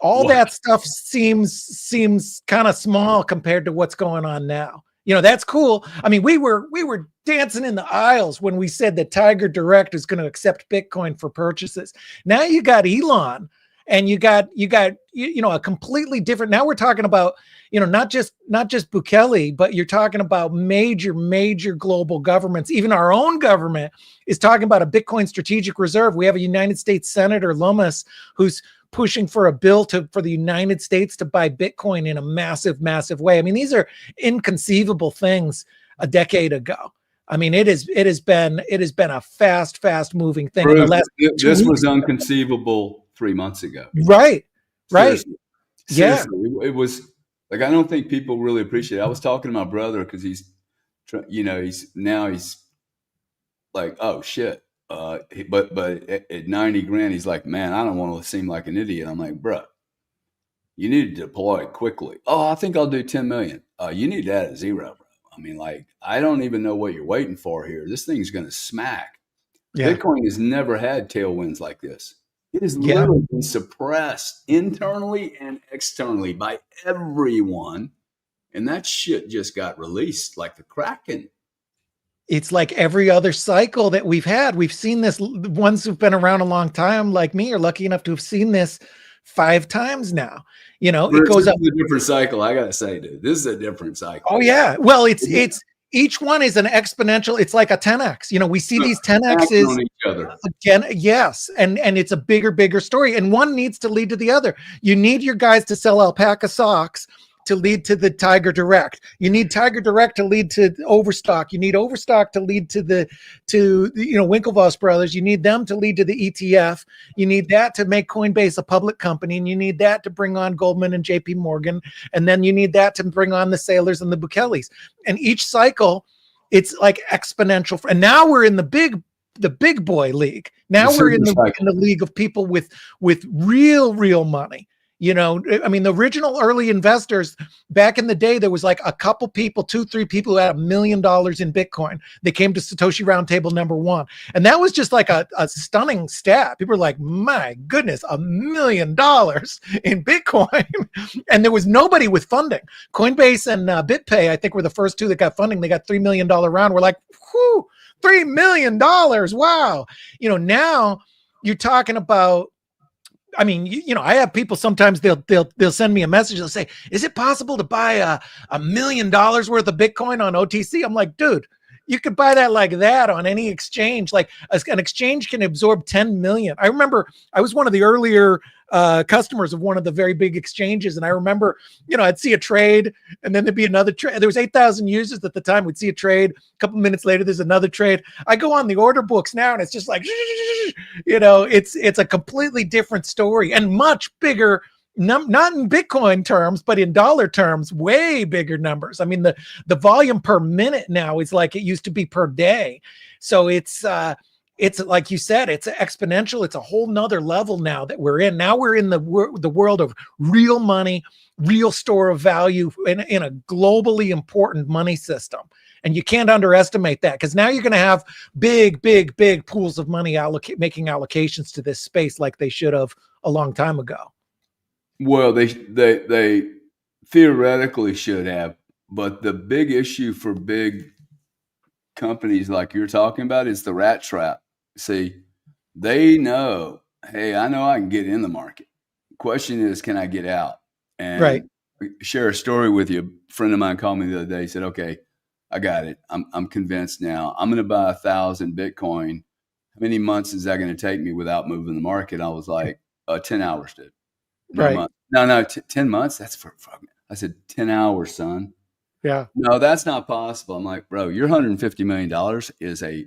all What? that stuff seems kind of small compared to what's going on now. You know, that's cool. I mean, we were dancing in the aisles when we said that Tiger Direct is going to accept Bitcoin for purchases. Now you got Elon, and you got a completely different. Now we're talking about, you know, not just Bukele, but you're talking about major global governments. Even our own government is talking about a Bitcoin strategic reserve. We have a United States Senator Lummis who's pushing for a bill for the United States to buy Bitcoin in a massive way. I mean, these are inconceivable things a decade ago. I mean, it has been a fast moving thing. Bruce, in the last this was unconceivable 3 months ago. Right. Seriously. Yeah. It was like, I don't think people really appreciate it. I was talking to my brother because he's like, oh shit. But at 90 grand, he's like, man, I don't want to seem like an idiot. I'm like, bro, you need to deploy quickly. Oh, I think I'll do 10 million. You need to add a zero, bro. I mean, like, I don't even know what you're waiting for here. This thing's going to smack. Yeah. Bitcoin has never had tailwinds like this. It has literally been suppressed internally and externally by everyone. And that shit just got released like the Kraken. It's like every other cycle that we've had. We've seen this. The ones who've been around a long time, like me, are lucky enough to have seen this 5 times now. You know, it goes up. This is a different cycle. I gotta say, dude, this is a different cycle. Oh yeah. Well, it's each one is an exponential. It's like a 10x. You know, we see these 10x's on each other again. Yes, and it's a bigger story, and one needs to lead to the other. You need your guys to sell alpaca socks to lead to the Tiger Direct. You need Tiger Direct to lead to Overstock. You need Overstock to lead to the Winklevoss brothers. You need them to lead to the ETF. You need that to make Coinbase a public company, and you need that to bring on Goldman and JP Morgan, and then you need that to bring on the Saylors and the Bukeles. And each cycle, it's like exponential. And now we're in the big boy league. Now we're in the league of people with real money. You know, I mean, the original early investors back in the day, there was like a couple people, 2-3 people who had $1 million in Bitcoin. They came to Satoshi Roundtable #1. And that was just like a stunning stat. People were like, my goodness, $1 million in Bitcoin. And there was nobody with funding. Coinbase and BitPay, I think, were the first 2 that got funding. They got $3 million round. We're like, whew, $3 million. Wow. You know, now you're talking about, I mean, you know, I have people sometimes they'll send me a message. They'll say, "Is it possible to buy $1 million worth of Bitcoin on OTC?" I'm like, dude, you could buy that like that on any exchange. Like an exchange can absorb 10 million. I remember I was one of the earlier customers of one of the very big exchanges, and I remember, you know, I'd see a trade, and then there'd be another trade. There was 8,000 users at the time. We'd see a trade. A couple minutes later, there's another trade. I go on the order books now, and it's just like, you know, it's a completely different story and much bigger. Not in Bitcoin terms, but in dollar terms, way bigger numbers. I mean, the volume per minute now is like it used to be per day. So it's like you said, it's exponential. It's a whole nother level now that we're in. Now we're in the world of real money, real store of value in a globally important money system. And you can't underestimate that, because now you're going to have big pools of money making allocations to this space like they should have a long time ago. Well, they theoretically should have, but the big issue for big companies like you're talking about is the rat trap. See, they know, hey, I know I can get in the market. Question is, can I get out? And right. Share a story with you. A friend of mine called me the other day. He said, okay, I got it. I'm convinced now. I'm going to buy 1,000 Bitcoin. How many months is that going to take me without moving the market? I was like, 10 hours, dude. Right. No, 10 months. That's for I said, 10 hours, son. Yeah. No, that's not possible. I'm like, bro, your $150 million is a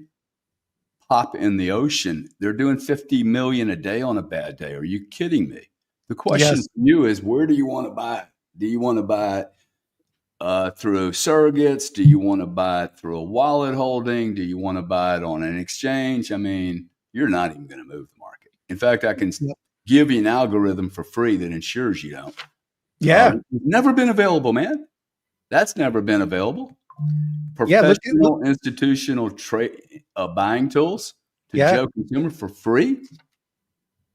pop in the ocean. They're doing 50 million a day on a bad day. Are you kidding me? The question for you is, where do you want to buy it? Do you want to buy it through surrogates? Do you want to buy it through a wallet holding? Do you want to buy it on an exchange? I mean, you're not even going to move the market. In fact, I can give you an algorithm for free that ensures you don't. Yeah. Never been available, man. That's never been available. Professional institutional trade buying tools to Yeah. Joe Consumer for free,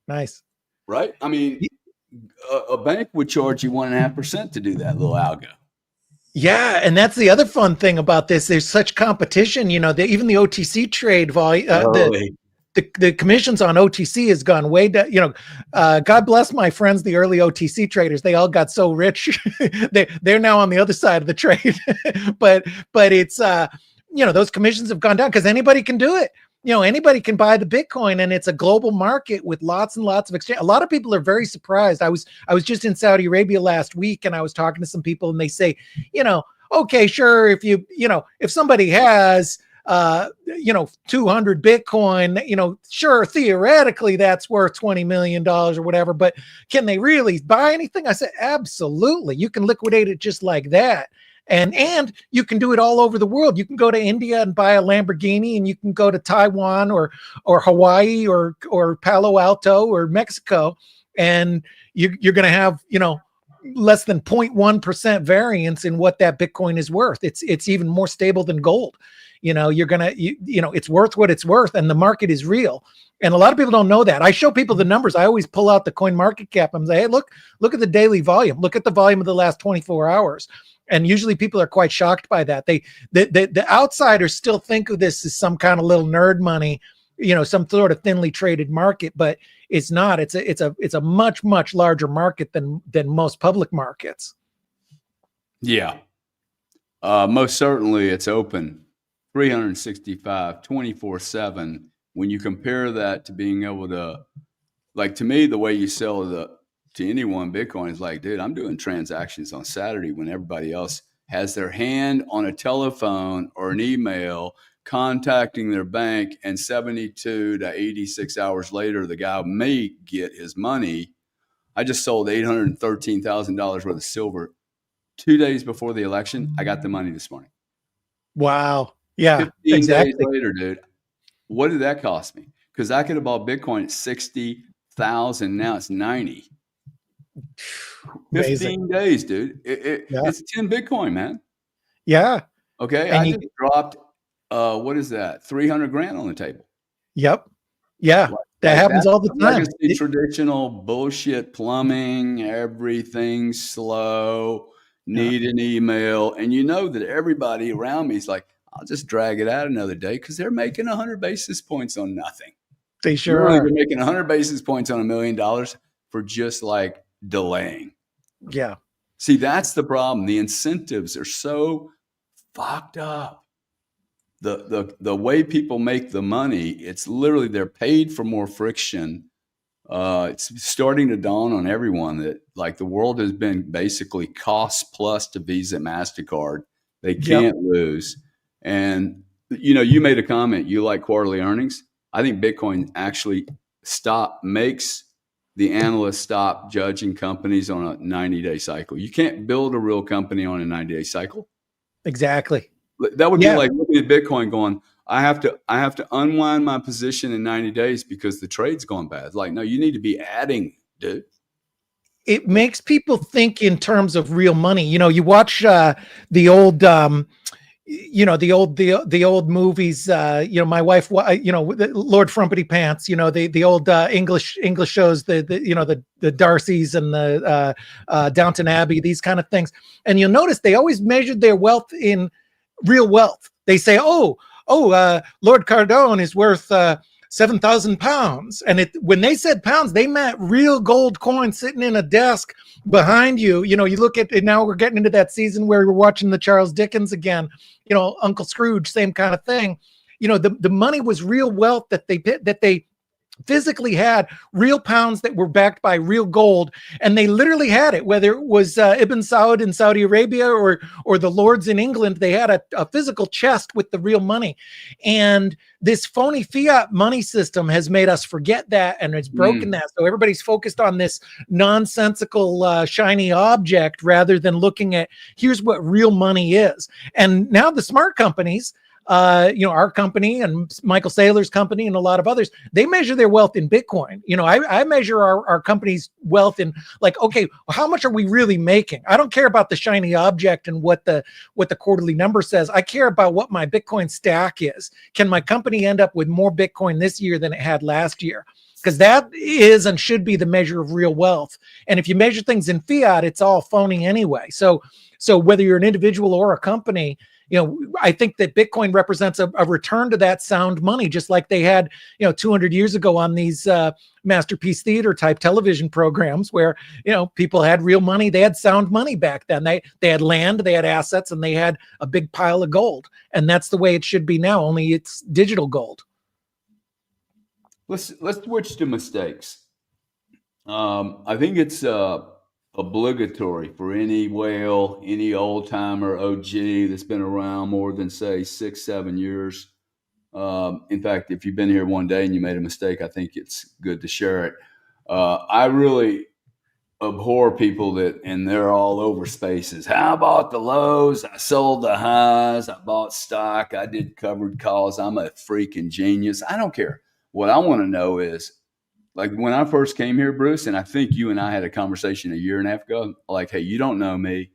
Nice. right? I mean, a bank would charge you 1.5% to do that little algo. Yeah, and that's the other fun thing about this. There's such competition, even the OTC trade volume, the commissions on OTC has gone way down. God bless my friends, the early OTC traders. They all got so rich. they're now on the other side of the trade. but it's those commissions have gone down because anybody can do it. Anybody can buy the Bitcoin, and it's a global market with lots and lots of exchange. A lot of people are very surprised. I was just in Saudi Arabia last week, and I was talking to some people, and they say, okay, sure, if somebody has 200 Bitcoin, sure, theoretically that's worth $20 million or whatever, but can they really buy anything? I said, absolutely. You can liquidate it just like that. And you can do it all over the world. You can go to India and buy a Lamborghini, and you can go to Taiwan or Hawaii or Palo Alto or Mexico, and you're going to have, less than 0.1% variance in what that Bitcoin is worth. It's even more stable than gold. It's worth what it's worth, and the market is real. And a lot of people don't know that. I show people the numbers. I always pull out the coin market cap and say, hey, look at the daily volume. Look at the volume of the last 24 hours. And usually people are quite shocked by that. The outsiders still think of this as some kind of little nerd money, some sort of thinly traded market, but it's not. It's a much, much larger market than most public markets. Yeah. Most certainly it's open 365, 24/7. When you compare that to being able to, like, to me, the way you sell to anyone Bitcoin is like, dude, I'm doing transactions on Saturday when everybody else has their hand on a telephone or an email contacting their bank, and 72 to 86 hours later, the guy may get his money. I just sold $813,000 worth of silver 2 days before the election. I got the money this morning. Wow. Yeah, 15 exactly. days later, dude. What did that cost me? Because I could have bought Bitcoin at 60,000. Now it's 90. 15 days, dude. It's 10 Bitcoin, man. Yeah. Okay. And I just dropped, what is that? 300 grand on the table. Yep. Yeah. That happens all the time. Legacy, traditional bullshit plumbing, everything's slow, need an email. And you know that everybody around me is like, I'll just drag it out another day because they're making 100 basis points on nothing. They sure are. They're making 100 basis points on $1 million for just like delaying. Yeah. See, that's the problem. The incentives are so fucked up. The way people make the money, it's literally they're paid for more friction. It's starting to dawn on everyone that, like, the world has been basically cost plus to Visa, MasterCard. They can't lose. And, you made a comment, you like quarterly earnings. I think Bitcoin actually makes the analysts stop judging companies on a 90-day cycle. You can't build a real company on a 90-day cycle. Exactly. That would be like looking at Bitcoin going, I have to unwind my position in 90 days because the trade's gone bad. Like, no, you need to be adding, dude. It makes people think in terms of real money. You watch the old the old movies, my wife, Lord Frumpety Pants, the old English shows, the Darcys and the Downton Abbey, these kind of things. And you'll notice they always measured their wealth in real wealth. They say, Lord Cardone is worth 7,000 pounds. And when they said pounds, they meant real gold coins sitting in a desk behind you. You look at it now, we're getting into that season where we're watching the Charles Dickens again, Uncle Scrooge, same kind of thing. The money was real wealth that they physically had, real pounds that were backed by real gold, and they literally had it, whether it was Ibn Saud in Saudi Arabia or the lords in England. They had a physical chest with the real money. And this phony fiat money system has made us forget that, and it's broken that. So everybody's focused on this nonsensical shiny object rather than looking at here's what real money is. And now the smart companies, our company and Michael Saylor's company and a lot of others, they measure their wealth in Bitcoin. I measure our company's wealth in like, okay, how much are we really making? I don't care about the shiny object and what the quarterly number says. I care about what my Bitcoin stack is. Can my company end up with more Bitcoin this year than it had last year? Because that is and should be the measure of real wealth. And if you measure things in fiat, it's all phony anyway. So whether you're an individual or a company, I think that Bitcoin represents a return to that sound money, just like they had, 200 years ago on these Masterpiece Theater type television programs where, people had real money. They had sound money back then. They had land, they had assets, and they had a big pile of gold. And that's the way it should be now, only it's digital gold. Let's switch to mistakes. I think it's obligatory for any whale, any old timer, OG that's been around more than say 6-7 years. In fact, if you've been here one day and you made a mistake, I think it's good to share it. I really abhor people and they're all over spaces. How about the lows? I sold the highs. I bought stock. I did covered calls. I'm a freaking genius. I don't care. What I want to know is, like when I first came here, Bruce, and I think you and I had a conversation a year and a half ago, like, hey, you don't know me.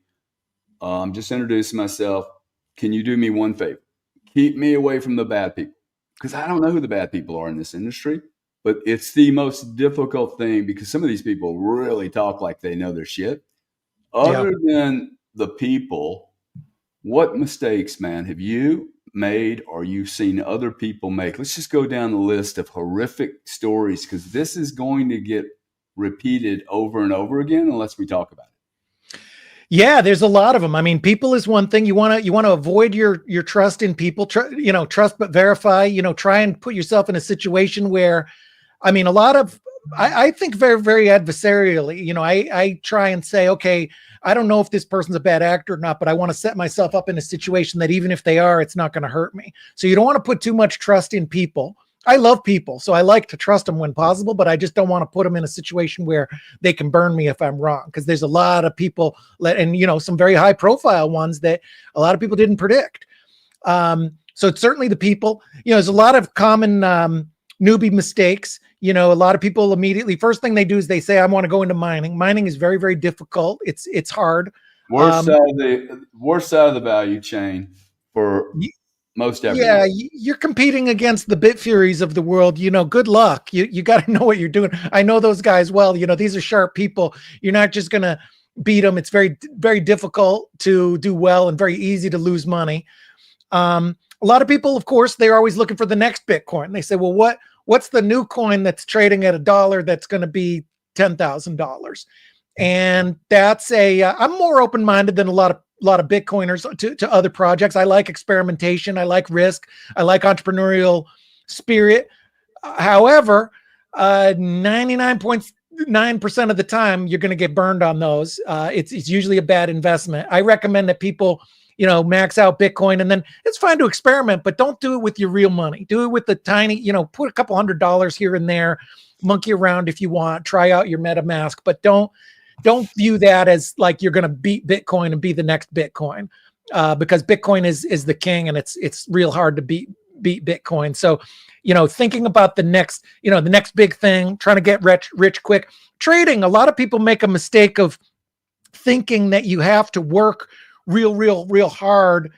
I'm just introducing myself. Can you do me one favor? Keep me away from the bad people. Because I don't know who the bad people are in this industry, but it's the most difficult thing because some of these people really talk like they know their shit. Other than the people, what mistakes, man, have you made or you've seen other people make? Let's just go down the list of horrific stories because this is going to get repeated over and over again unless we talk about it. Yeah, there's a lot of them. I mean, people is one thing. You want to avoid your trust in people. Trust but verify. Try and put yourself in a situation where, I mean, a lot of I think very, very adversarially. I try and say, okay, I don't know if this person's a bad actor or not, but I want to set myself up in a situation that even if they are, it's not going to hurt me. So you don't want to put too much trust in people. I love people, so I like to trust them when possible, but I just don't want to put them in a situation where they can burn me if I'm wrong. Because there's a lot of people, and some very high profile ones that a lot of people didn't predict. So it's certainly the people. There's a lot of common newbie mistakes. A lot of people immediately, first thing they do is they say, I want to go into mining. Mining is very, very difficult. It's hard. Worst side of the value chain for most everyone. Yeah, you're competing against the Bit Furies of the world. Good luck. You got to know what you're doing. I know those guys well. These are sharp people. You're not just going to beat them. It's very, very difficult to do well and very easy to lose money. A lot of people, of course, they're always looking for the next Bitcoin. They say, well, what's the new coin that's trading at $1 that's going to be $10,000? And that's I'm more open-minded than a lot of Bitcoiners to other projects. I like experimentation. I like risk. I like entrepreneurial spirit. However, 99.9% of the time, you're going to get burned on those. It's usually a bad investment. I recommend that people, max out Bitcoin, and then it's fine to experiment, but don't do it with your real money. Do it with the tiny, put a couple $100 here and there, monkey around if you want, try out your MetaMask, but don't view that as like you're going to beat Bitcoin and be the next Bitcoin, because Bitcoin is the king, and it's real hard to beat Bitcoin. So, thinking about the next big thing, trying to get rich quick. Trading, a lot of people make a mistake of thinking that you have to work real hard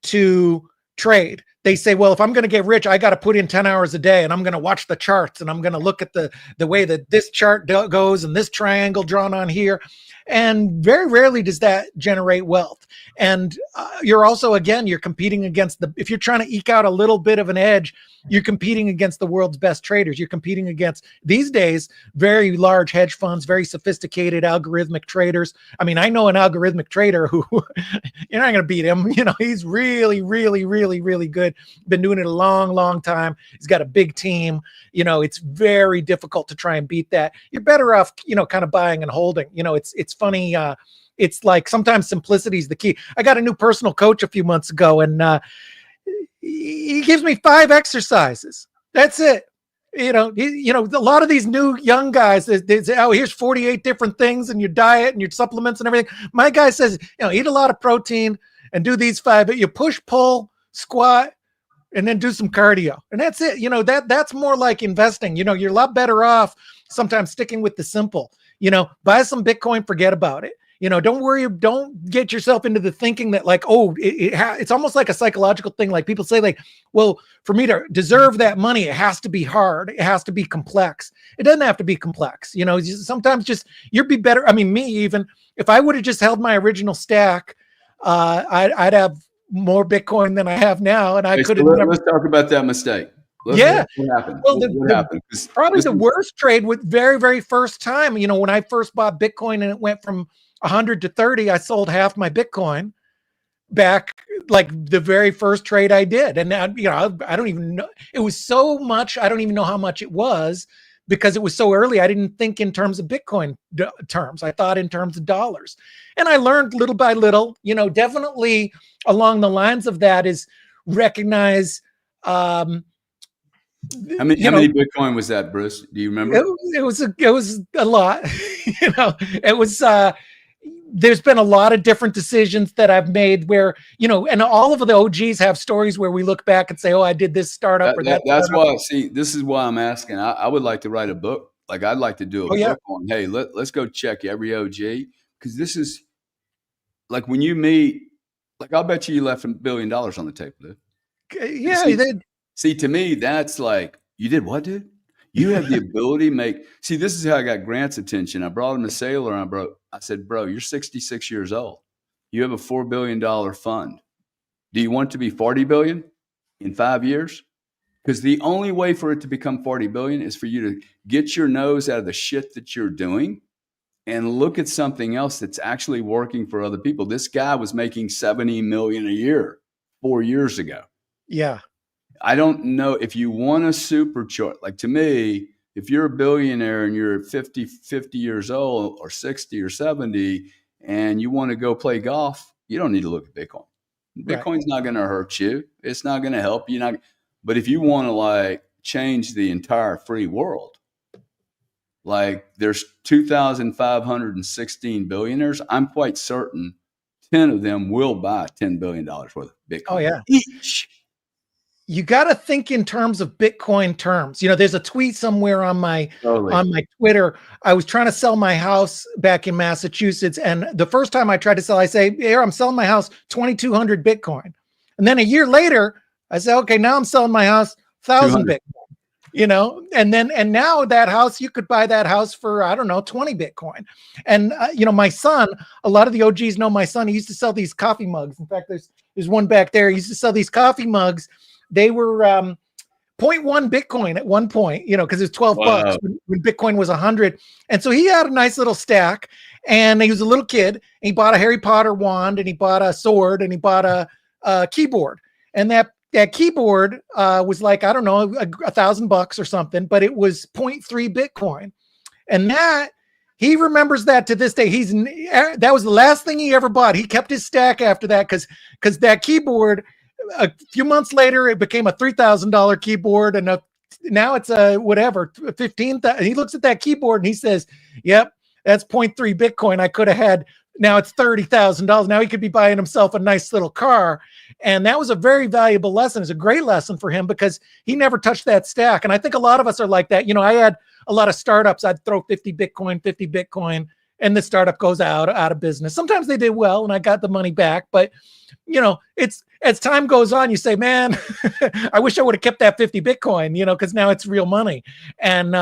to trade. They say, well, if I'm going to get rich, I got to put in 10 hours a day, and I'm going to watch the charts, and I'm going to look at the way that this chart goes and this triangle drawn on here. And very rarely does that generate wealth. And you're also, again, you're competing against if you're trying to eke out a little bit of an edge, you're competing against the world's best traders. You're competing against, these days, very large hedge funds, very sophisticated algorithmic traders. I mean, I know an algorithmic trader who you're not going to beat him. He's really, really, really, really good. Been doing it a long time. He's got a big team. It's very difficult to try and beat that. You're better off, kind of buying and holding. It's funny. It's like sometimes simplicity is the key. I got a new personal coach a few months ago, and he gives me 5 exercises. That's it. A lot of these new young guys, they say, oh, here's 48 different things in your diet and your supplements and everything. My guy says, eat a lot of protein and do these 5. But you push, pull, squat, and then do some cardio. And that's it. That's more like investing. You're a lot better off sometimes sticking with the simple, buy some Bitcoin, forget about it. Don't worry. Don't get yourself into the thinking that like, oh, it's almost like a psychological thing. Like people say like, well, for me to deserve that money, it has to be hard. It has to be complex. It doesn't have to be complex. Sometimes just you'd be better. I mean, me, even if I would have just held my original stack, I'd have more Bitcoin than I have now. And I could have let's talk about that mistake. What happened? Well, what happened? Probably the worst trade with very, very first time, when I first bought Bitcoin and it went from 100 to 30, I sold half my Bitcoin back, like the very first trade I did. And now, I don't even know. It was so much. I don't even know how much it was because it was so early. I didn't think in terms of Bitcoin terms. I thought in terms of dollars. And I learned little by little, definitely along the lines of that is recognize, how many Bitcoin was that, Bruce? Do you remember? It was a lot. It was, there's been a lot of different decisions that I've made where, and all of the OGs have stories where we look back and say, oh, I did this startup That's why, see, this is why I'm asking. I would like to write a book. Like I'd like to do a book on, hey, let's go check every OG. Because this is like when you meet, like I'll bet you left $1 billion on the table, dude. Yeah, he did. See, to me, that's like, you did what, dude? You have the ability to make, see, this is how I got Grant's attention. I brought him to Sailor and I said, bro, you're 66 years old. You have a $4 billion fund. Do you want it to be 40 billion in 5 years? Because the only way for it to become 40 billion is for you to get your nose out of the shit that you're doing and look at something else that's actually working for other people. This guy was making 70 million a year 4 years ago. Yeah. I don't know if you want to supercharge, like to me, if you're a billionaire and you're 50 years old or 60 or 70 and you want to go play golf, you don't need to look at Bitcoin. Bitcoin's not going to hurt you. It's not going to help you. But if you want to like change the entire free world, like there's 2,516 billionaires, I'm quite certain 10 of them will buy $10 billion worth of Bitcoin. Oh, yeah. Each. You got to think in terms of Bitcoin terms. There's a tweet somewhere on my Twitter. I was trying to sell my house back in Massachusetts. And the first time I tried to sell, I say, here, I'm selling my house, 2,200 Bitcoin. And then a year later, I say, okay, now I'm selling my house, 1,000 Bitcoin. And now that house, you could buy that house for, I don't know, 20 Bitcoin. And, my son, a lot of the OGs know my son, he used to sell these coffee mugs. In fact, there's one back there. He used to sell these coffee mugs. They were 0.1 Bitcoin at one point, because it's 12 bucks when Bitcoin was 100. And so he had a nice little stack and he was a little kid and he bought a Harry Potter wand and he bought a sword and he bought a keyboard. And that keyboard was like, I don't know, $1,000 or something, but it was 0.3 Bitcoin. And that he remembers that to this day. That was the last thing he ever bought. He kept his stack after that because that keyboard, a few months later, it became a $3,000 keyboard, and now it's a whatever 15,000. He looks at that keyboard and he says, "Yep, that's 0.3 Bitcoin. I could have had. Now it's $30,000. Now he could be buying himself a nice little car." And that was a very valuable lesson. It's a great lesson for him because he never touched that stack. And I think a lot of us are like that. I had a lot of startups. I'd throw 50 Bitcoin, and the startup goes out of business. Sometimes they did well, and I got the money back, but. It's as time goes on, you say, man, I wish I would have kept that 50 Bitcoin, because now it's real money. And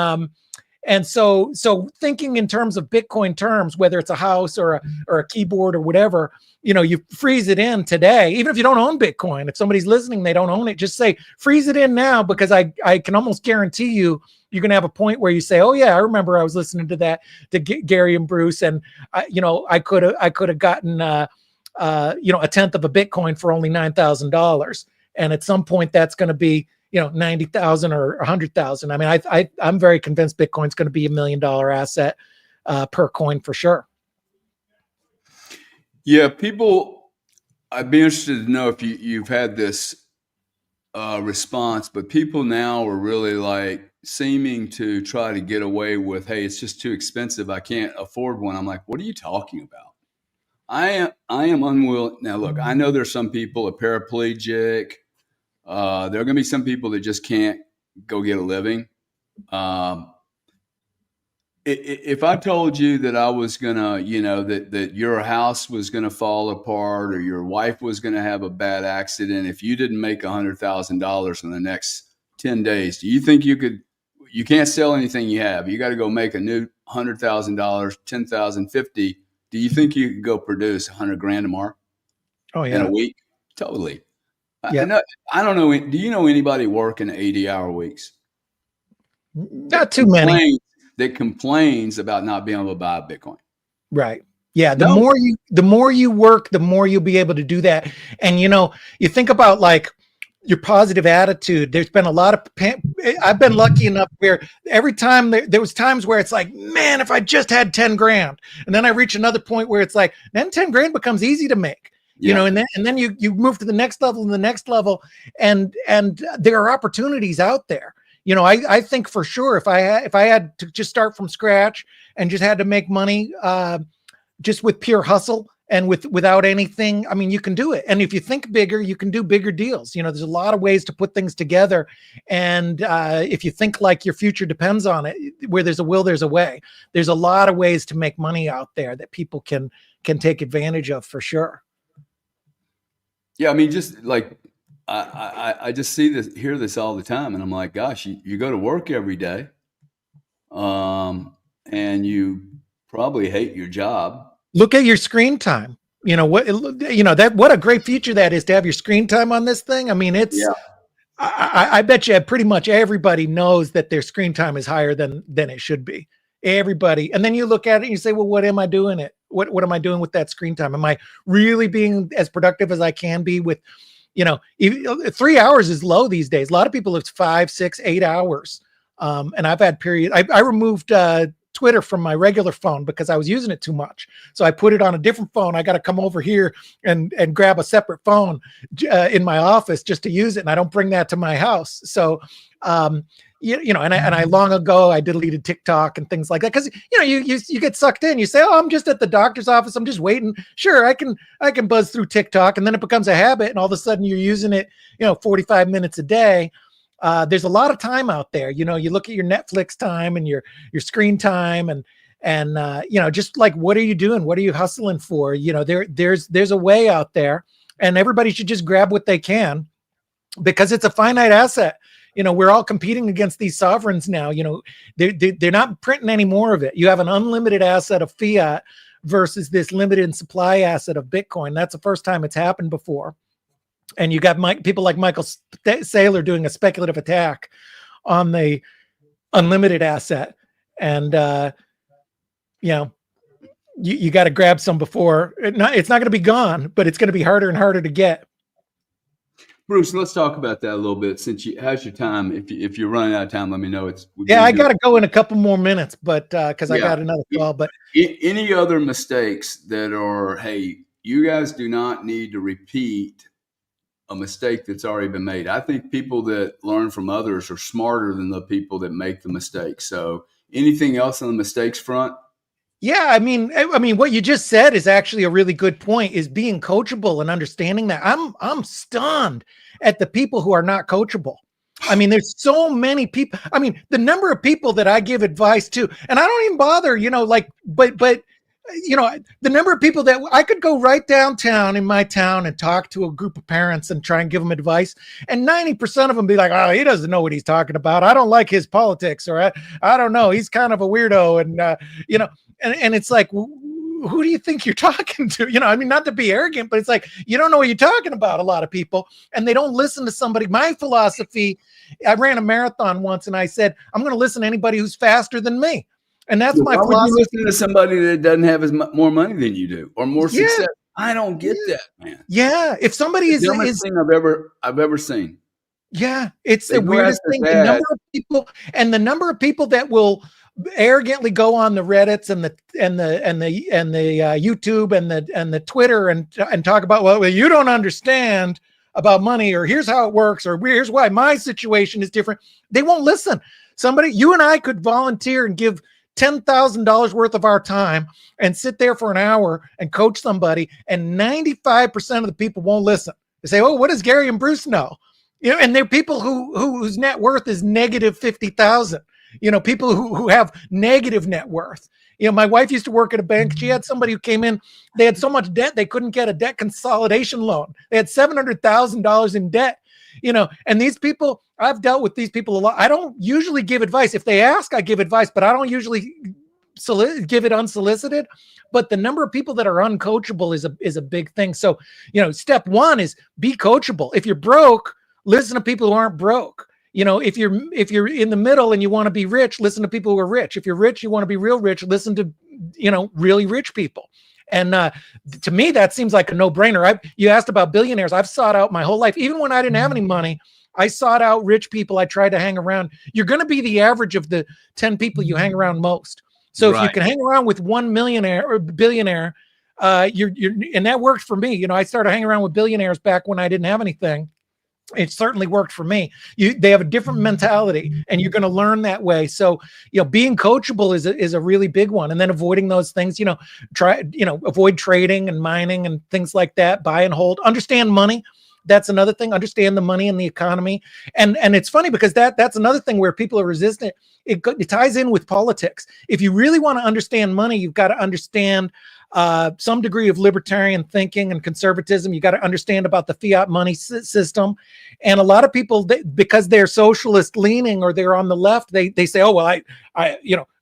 so thinking in terms of Bitcoin terms, whether it's a house or a keyboard or whatever, you freeze it in today, even if you don't own Bitcoin. If somebody's listening, they don't own it, just say, freeze it in now, because I can almost guarantee you're going to have a point where you say, oh yeah, I remember I was listening to Gary and Bruce. And I could have gotten, a tenth of a Bitcoin for only $9,000. And at some point that's going to be, 90,000 or 100,000. I mean, I'm very convinced Bitcoin's going to be $1 million asset per coin for sure. Yeah. I'd be interested to know if you've had this response, but people now are really like seeming to try to get away with, hey, it's just too expensive. I can't afford one. I'm like, what are you talking about? I am unwilling. Now, look, I know there's some people, a paraplegic, There are going to be some people that just can't go get a living. If I told you that I was going to, that your house was going to fall apart or your wife was going to have a bad accident, if you didn't make $100,000 in the next 10 days, do you think you can't sell anything you have. You got to go make a new $100,000, 10,000, 50. Do you think you could go produce 100 grand tomorrow? Oh yeah. In a week? Totally. Yeah. I don't know. Do you know anybody working 80-hour weeks? Not too many. That complains about not being able to buy Bitcoin. Right. Yeah. The more you work, the more you'll be able to do that. And you think about like your positive attitude. There's been a lot of I've been lucky enough where every time there was times where it's like, man, if I just had 10 grand, and then I reach another point where it's like, then 10 grand becomes easy to make. And then you move to the next level and the next level, and there are opportunities out there. I think for sure if I had to just start from scratch and just had to make money just with pure hustle and without anything, I mean, you can do it. And if you think bigger, you can do bigger deals. There's a lot of ways to put things together. And if you think like your future depends on it, where there's a will, there's a way. There's a lot of ways to make money out there that people can take advantage of for sure. Yeah, I mean, just like I just hear this all the time, and I'm like, gosh, you go to work every day, and you probably hate your job. Look at your screen time. What a great feature that is to have your screen time on this thing. I mean, it's. Yeah. I bet you pretty much everybody knows that their screen time is higher than it should be. Everybody, and then you look at it and you say, well, what am I doing What am I doing with that screen time? Am I really being as productive as I can be with, 3 hours is low these days. A lot of people, it's 5, 6, 8 hours. And I've had periods. I removed Twitter from my regular phone because I was using it too much. So I put it on a different phone. I got to come over here and grab a separate phone in my office just to use it. And I don't bring that to my house. So, and I long ago I deleted TikTok and things like that because you get sucked in. You say, oh, I'm just at the doctor's office. I'm just waiting. Sure, I can buzz through TikTok, and then it becomes a habit, and all of a sudden you're using it, 45 minutes a day. There's a lot of time out there. You look at your Netflix time and your screen time, and just like, what are you doing? What are you hustling for? There's a way out there, and everybody should just grab what they can because it's a finite asset. We're all competing against these sovereigns now. They're not printing any more of it. You have an unlimited asset of fiat versus this limited supply asset of Bitcoin. That's the first time it's happened before. And you got people like Michael Saylor doing a speculative attack on the unlimited asset. And, you got to grab some before. It's not going to be gone, but it's going to be harder and harder to get. Bruce, let's talk about that a little bit. Since how's your time? If you're running out of time, let me know. I got to go in a couple more minutes, but because I got another call. But any other mistakes that are, hey, you guys do not need to repeat a mistake that's already been made. I think people that learn from others are smarter than the people that make the mistakes. So, anything else on the mistakes front? Yeah, I mean, what you just said is actually a really good point, is being coachable and understanding that. I'm stunned at the people who are not coachable. I mean, there's so many people. I mean, the number of people that I give advice to, and I don't even bother, but the number of people that I could go right downtown in my town and talk to a group of parents and try and give them advice. And 90% of them be like, oh, he doesn't know what he's talking about. I don't like his politics, or I don't know. He's kind of a weirdo. And, and it's like, who do you think you're talking to? Not to be arrogant, but it's like, you don't know what you're talking about, a lot of people, and they don't listen to somebody. My philosophy, I ran a marathon once and I said, I'm going to listen to anybody who's faster than me. And that's my philosophy. Why would you listen to somebody that doesn't have more money than you do or more success? I don't get that, man. Yeah. If somebody is the dumbest thing I've ever seen. Yeah. It's the weirdest thing. The number of people that will arrogantly go on the Reddits and the YouTube and the Twitter and talk about, well, you don't understand about money, or here's how it works, or here's why my situation is different. They won't listen. You and I could volunteer and give $10,000 worth of our time and sit there for an hour and coach somebody, and 95% of the people won't listen. They say, oh, what does Gary and Bruce know? And they're people whose net worth is negative 50,000. People who have negative net worth. My wife used to work at a bank. She had somebody who came in. They had so much debt they couldn't get a debt consolidation loan. They had $700,000 in debt. And these people, I've dealt with these people a lot. I don't usually give advice. If they ask, I give advice, but I don't usually give it unsolicited. But the number of people that are uncoachable is a big thing. So, step one is be coachable. If you're broke, listen to people who aren't broke. If you're in the middle and you want to be rich, listen to people who are rich. If you're rich, you want to be real rich, listen to, really rich people. And to me, that seems like a no-brainer. You asked about billionaires. I've sought out my whole life. Even when I didn't have any money, I sought out rich people. I tried to hang around. You're going to be the average of the 10 people you hang around most. So if you can hang around with one millionaire or billionaire, and that worked for me. I started hanging around with billionaires back when I didn't have anything. It certainly worked for me. They have a different mentality, and you're going to learn that way. So, being coachable is a really big one. And then avoiding those things, avoid trading and mining and things like that. Buy and hold. Understand money. That's another thing. Understand the money and the economy. And it's funny because that's another thing where people are resistant. It ties in with politics. If you really want to understand money, you've got to understand some degree of libertarian thinking and conservatism. You got to understand about the fiat money system. And a lot of people, because they're socialist leaning or they're on the left, they say, oh, well,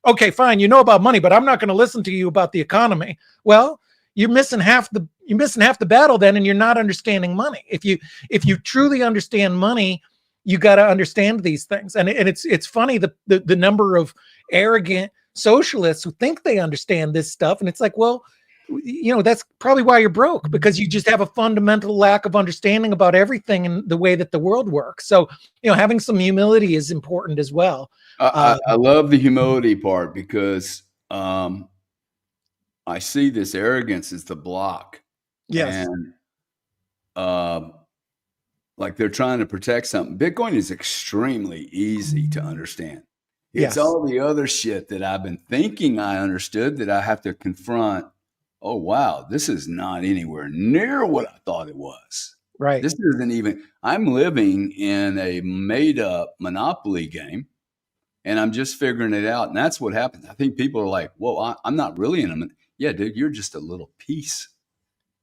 okay, fine. You know about money, but I'm not going to listen to you about the economy. Well, you're missing half the battle then, and you're not understanding money. If you truly understand money, you got to understand these things. And it's funny, the number of arrogant socialists who think they understand this stuff. And it's like, well, that's probably why you're broke, because you just have a fundamental lack of understanding about everything and the way that the world works. So, having some humility is important as well. I love the humility part because I see this arrogance as the block. Yes. And like they're trying to protect something. Bitcoin is extremely easy to understand. It's all the other shit that I've been thinking I understood that I have to confront. Oh, wow, this is not anywhere near what I thought it was. Right. This isn't even, I'm living in a made up Monopoly game and I'm just figuring it out. And that's what happens. I think people are like, well, I'm not really in a, yeah, dude, you're just a little piece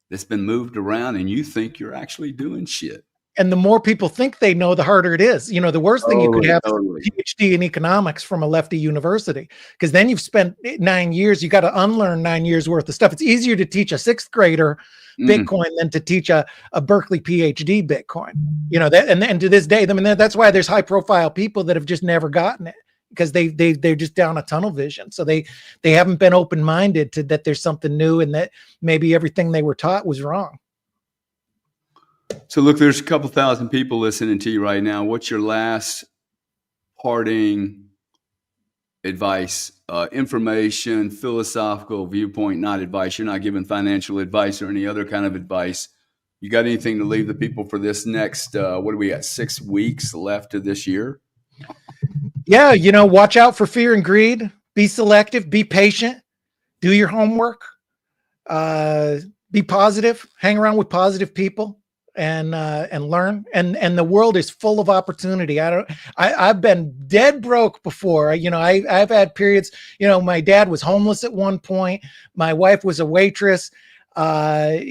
that's been moved around and you think you're actually doing shit. And the more people think they know, the harder it is. The worst thing you could have is a PhD in economics from a lefty university, because then you've spent 9 years. You got to unlearn 9 years worth of stuff. It's easier to teach a sixth grader Bitcoin than to teach a Berkeley PhD Bitcoin. And to this day, that's why there's high profile people that have just never gotten it, because they're just down a tunnel vision. So they haven't been open minded to that there's something new and that maybe everything they were taught was wrong. So look, there's a couple thousand people listening to you right now. What's your last parting advice, information, philosophical viewpoint, not advice? You're not giving financial advice or any other kind of advice. You got anything to leave the people for this next, what do we got, 6 weeks left of this year? Yeah, watch out for fear and greed. Be selective, be patient, do your homework, be positive, hang around with positive people. And learn. And the world is full of opportunity. I've been dead broke before. I've had periods. My dad was homeless at one point. My wife was a waitress. I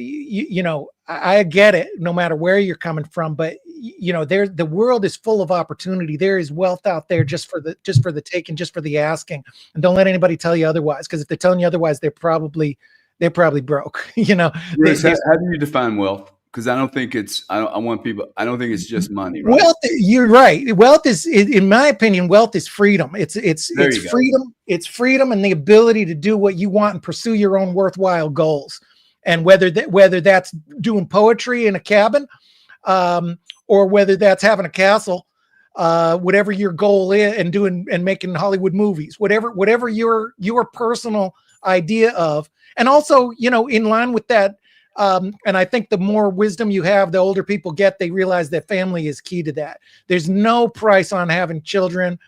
get it, no matter where you're coming from. But the world is full of opportunity. There is wealth out there just for the taking, just for the asking. And don't let anybody tell you otherwise, because if they're telling you otherwise, they're probably broke. Chris, how do you define wealth? Because I don't think it's, I don't think it's just money, right? Wealth, you're right. Wealth is, in my opinion, wealth is freedom. It's freedom. It's freedom and the ability to do what you want and pursue your own worthwhile goals. And whether that's doing poetry in a cabin, or whether that's having a castle, whatever your goal is, and making Hollywood movies, whatever your personal idea of, and also, in line with that. And I think the more wisdom you have, the older people get, they realize that family is key to that. There's no price on having children.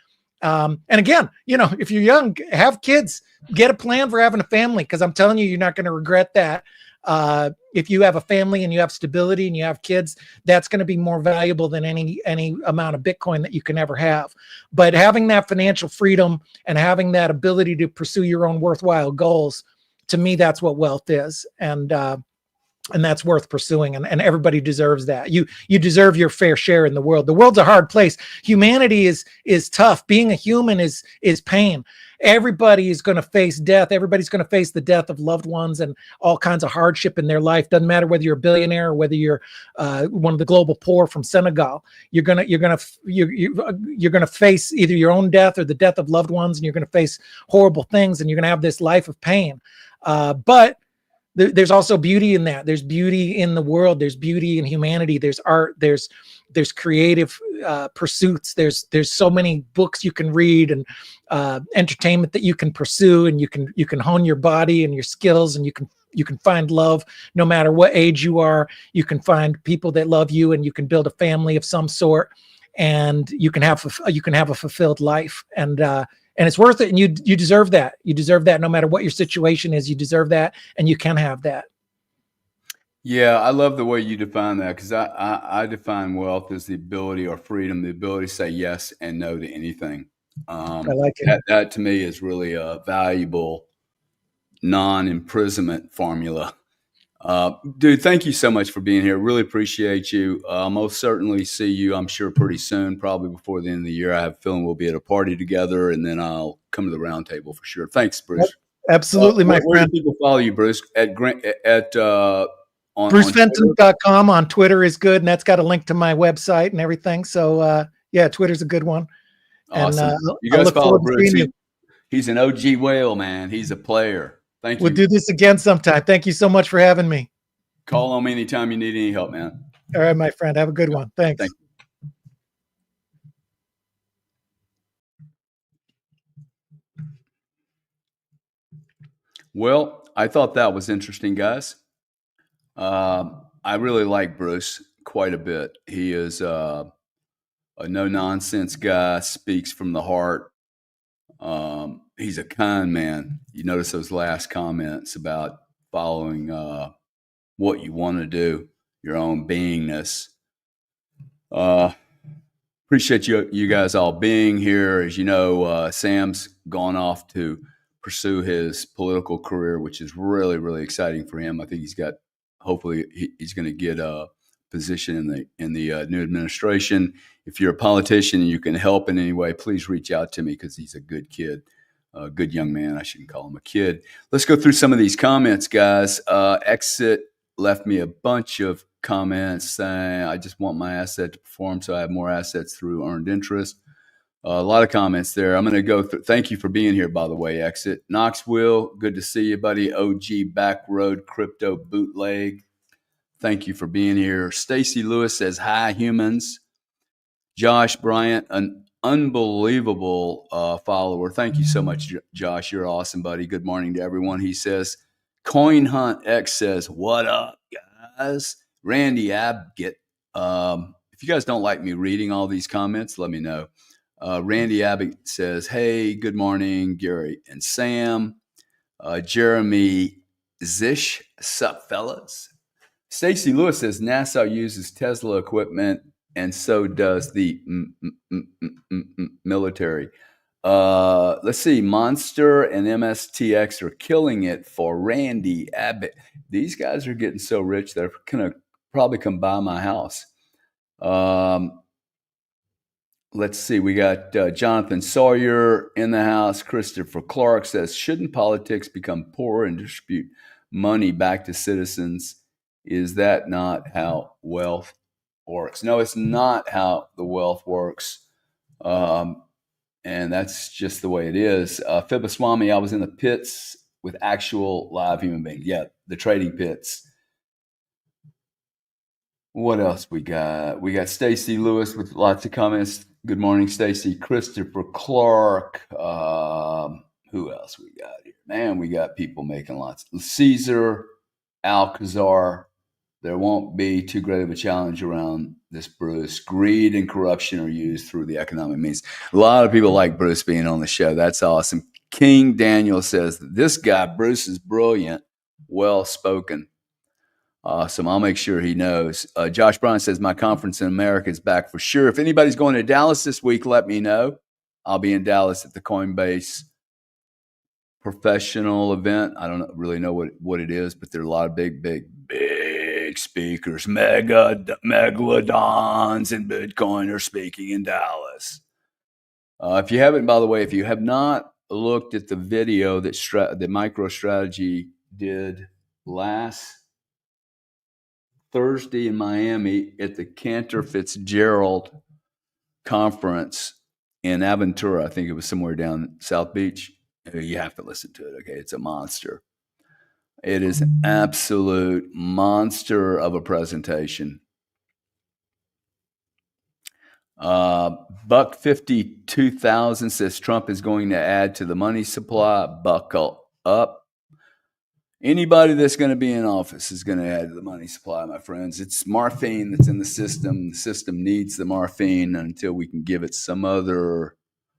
And again, if you're young, have kids, get a plan for having a family, because I'm telling you, you're not going to regret that. If you have a family and you have stability and you have kids, that's going to be more valuable than any amount of Bitcoin that you can ever have. But having that financial freedom and having that ability to pursue your own worthwhile goals, to me, that's what wealth is. And that's worth pursuing, and everybody deserves that. You deserve your fair share in the world. The world's a hard place. Humanity is tough. Being a human is pain. Everybody is going to face death. Everybody's going to face the death of loved ones and all kinds of hardship in their life. Doesn't matter whether you're a billionaire or whether you're one of the global poor from Senegal. You're gonna face either your own death or the death of loved ones, and you're going to face horrible things, and you're going to have this life of pain. But there's also beauty in that. There's beauty in the world. There's beauty in humanity. There's art. There's creative pursuits. There's so many books you can read and entertainment that you can pursue, and you can hone your body and your skills, and you can find love no matter what age you are. You can find people that love you, and you can build a family of some sort, and you can have a fulfilled life. And it's worth it, and you deserve that. You deserve that no matter what your situation is. You deserve that, and you can have that. Yeah, I love the way you define that, because I define wealth as the ability or freedom, the ability to say yes and no to anything. I like it. That to me is really a valuable non-imprisonment formula. Dude, thank you so much for being here. Really appreciate you. I'll most certainly see you, I'm sure, pretty soon, probably before the end of the year. I have a feeling we'll be at a party together, and then I'll come to the round table for sure. Thanks, Bruce. Absolutely, my where friend. do people follow you, Bruce? On BruceFenton.com on Twitter is good, and that's got a link to my website and everything. So yeah, Twitter's a good one. Awesome. And you guys follow Bruce. You. He's an OG whale, man. He's a player. Thank you. We'll do this again sometime. Thank you so much for having me. Call on me anytime you need any help, man. All right, my friend. Have a good one. Thanks. Thank you. Well, I thought that was interesting, guys. I really like Bruce quite a bit. He is a no-nonsense guy, speaks from the heart. He's a kind man. You notice those last comments about following what you want to do, your own beingness. Appreciate you guys all being here. As you know, Sam's gone off to pursue his political career, which is really, really exciting for him. I think hopefully he's going to get a position in the new administration. If you're a politician and you can help in any way, please reach out to me, because he's a good kid, a good young man. I shouldn't call him a kid. Let's go through some of these comments, guys. Exit left me a bunch of comments saying, I just want my asset to perform so I have more assets through earned interest. A lot of comments there. I'm going to go through. Thank you for being here, by the way, Exit. Knoxville, good to see you, buddy. OG Back Road Crypto Bootleg. Thank you for being here. Stacy Lewis says, hi, humans. Josh Bryant, an unbelievable follower. Thank you so much, Josh. You're awesome, buddy. Good morning to everyone. He says, Coin Hunt X says, what up, guys? Randy Abgett. If you guys don't like me reading all these comments, let me know. Randy Abbott says, hey, good morning, Gary and Sam. Jeremy Zish, sup, fellas? Stacy Lewis says, NASA uses Tesla equipment, and so does the military. Let's see, Monster and MSTX are killing it for Randy Abbott. These guys are getting so rich, they're going to probably come buy my house. Let's see. We got Jonathan Sawyer in the house. Christopher Clark says, shouldn't politics become poor and distribute money back to citizens? Is that not how wealth works? No, it's not how the wealth works. And that's just the way it is. Fibaswamy, I was in the pits with actual live human beings. Yeah, the trading pits. What else we got? We got Stacy Lewis with lots of comments. Good morning, Stacy. Christopher Clark. Who else we got here? Man, we got people making lots. Caesar, Alcazar. There won't be too great of a challenge around this, Bruce. Greed and corruption are used through the economic means. A lot of people like Bruce being on the show. That's awesome. King Daniel says, this guy, Bruce, is brilliant, well-spoken. Awesome. I'll make sure he knows. Josh Brown says, my conference in America is back for sure. If anybody's going to Dallas this week, let me know. I'll be in Dallas at the Coinbase professional event. I don't really know what it is, but there are a lot of big speakers, megalodons and Bitcoin are speaking in Dallas. If you haven't, by the way, if you have not looked at the video that the MicroStrategy did last Thursday in Miami at the Cantor Fitzgerald conference in Aventura, I think it was somewhere down South Beach. You have to listen to it. Okay, it's a monster. It is an absolute monster of a presentation. Buck 52,000 says Trump is going to add to the money supply. Buckle up. Anybody that's going to be in office is going to add to the money supply, my friends. It's morphine that's in the system. The system needs the morphine until we can give it some other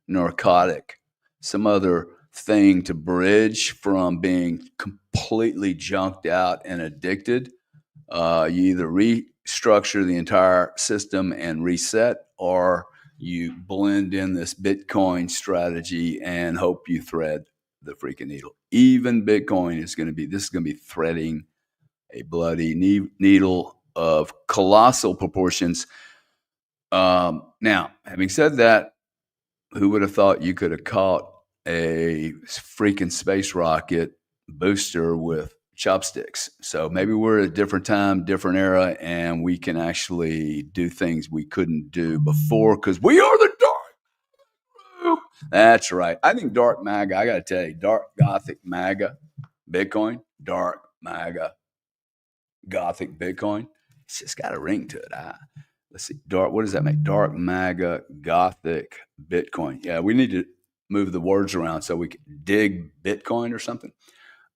narcotic, some other thing to bridge from being completely junked out and addicted. You either restructure the entire system and reset, or you blend in this Bitcoin strategy and hope you thread the freaking needle. Even Bitcoin is going to be threading a bloody needle of colossal proportions. Now, having said that, who would have thought you could have caught a freaking space rocket booster with chopsticks? So maybe we're at a different time, different era, and we can actually do things we couldn't do before because we are the dark group. That's right. I think dark MAGA, I got to tell you, dark Gothic MAGA Bitcoin, dark MAGA Gothic Bitcoin, it's just got a ring to it. Let's see, dark, what does that make? Dark MAGA Gothic Bitcoin. Yeah, we need to move the words around so we can dig Bitcoin or something.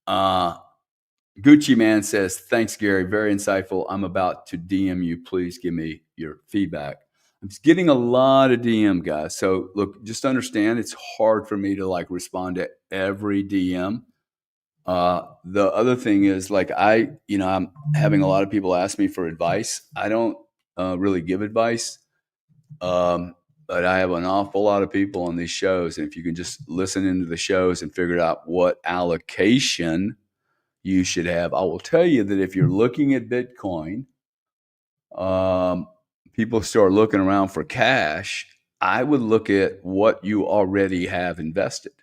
Gucci Man says, thanks, Gary. Very insightful. I'm about to DM you. Please give me your feedback. I'm just getting a lot of DM, guys. So look, just understand it's hard for me to respond to every DM. The other thing is I'm having a lot of people ask me for advice. I don't really give advice. But I have an awful lot of people on these shows. And if you can just listen into the shows and figure out what allocation you should have, I will tell you that if you're looking at Bitcoin, people start looking around for cash. I would look at what you already have invested.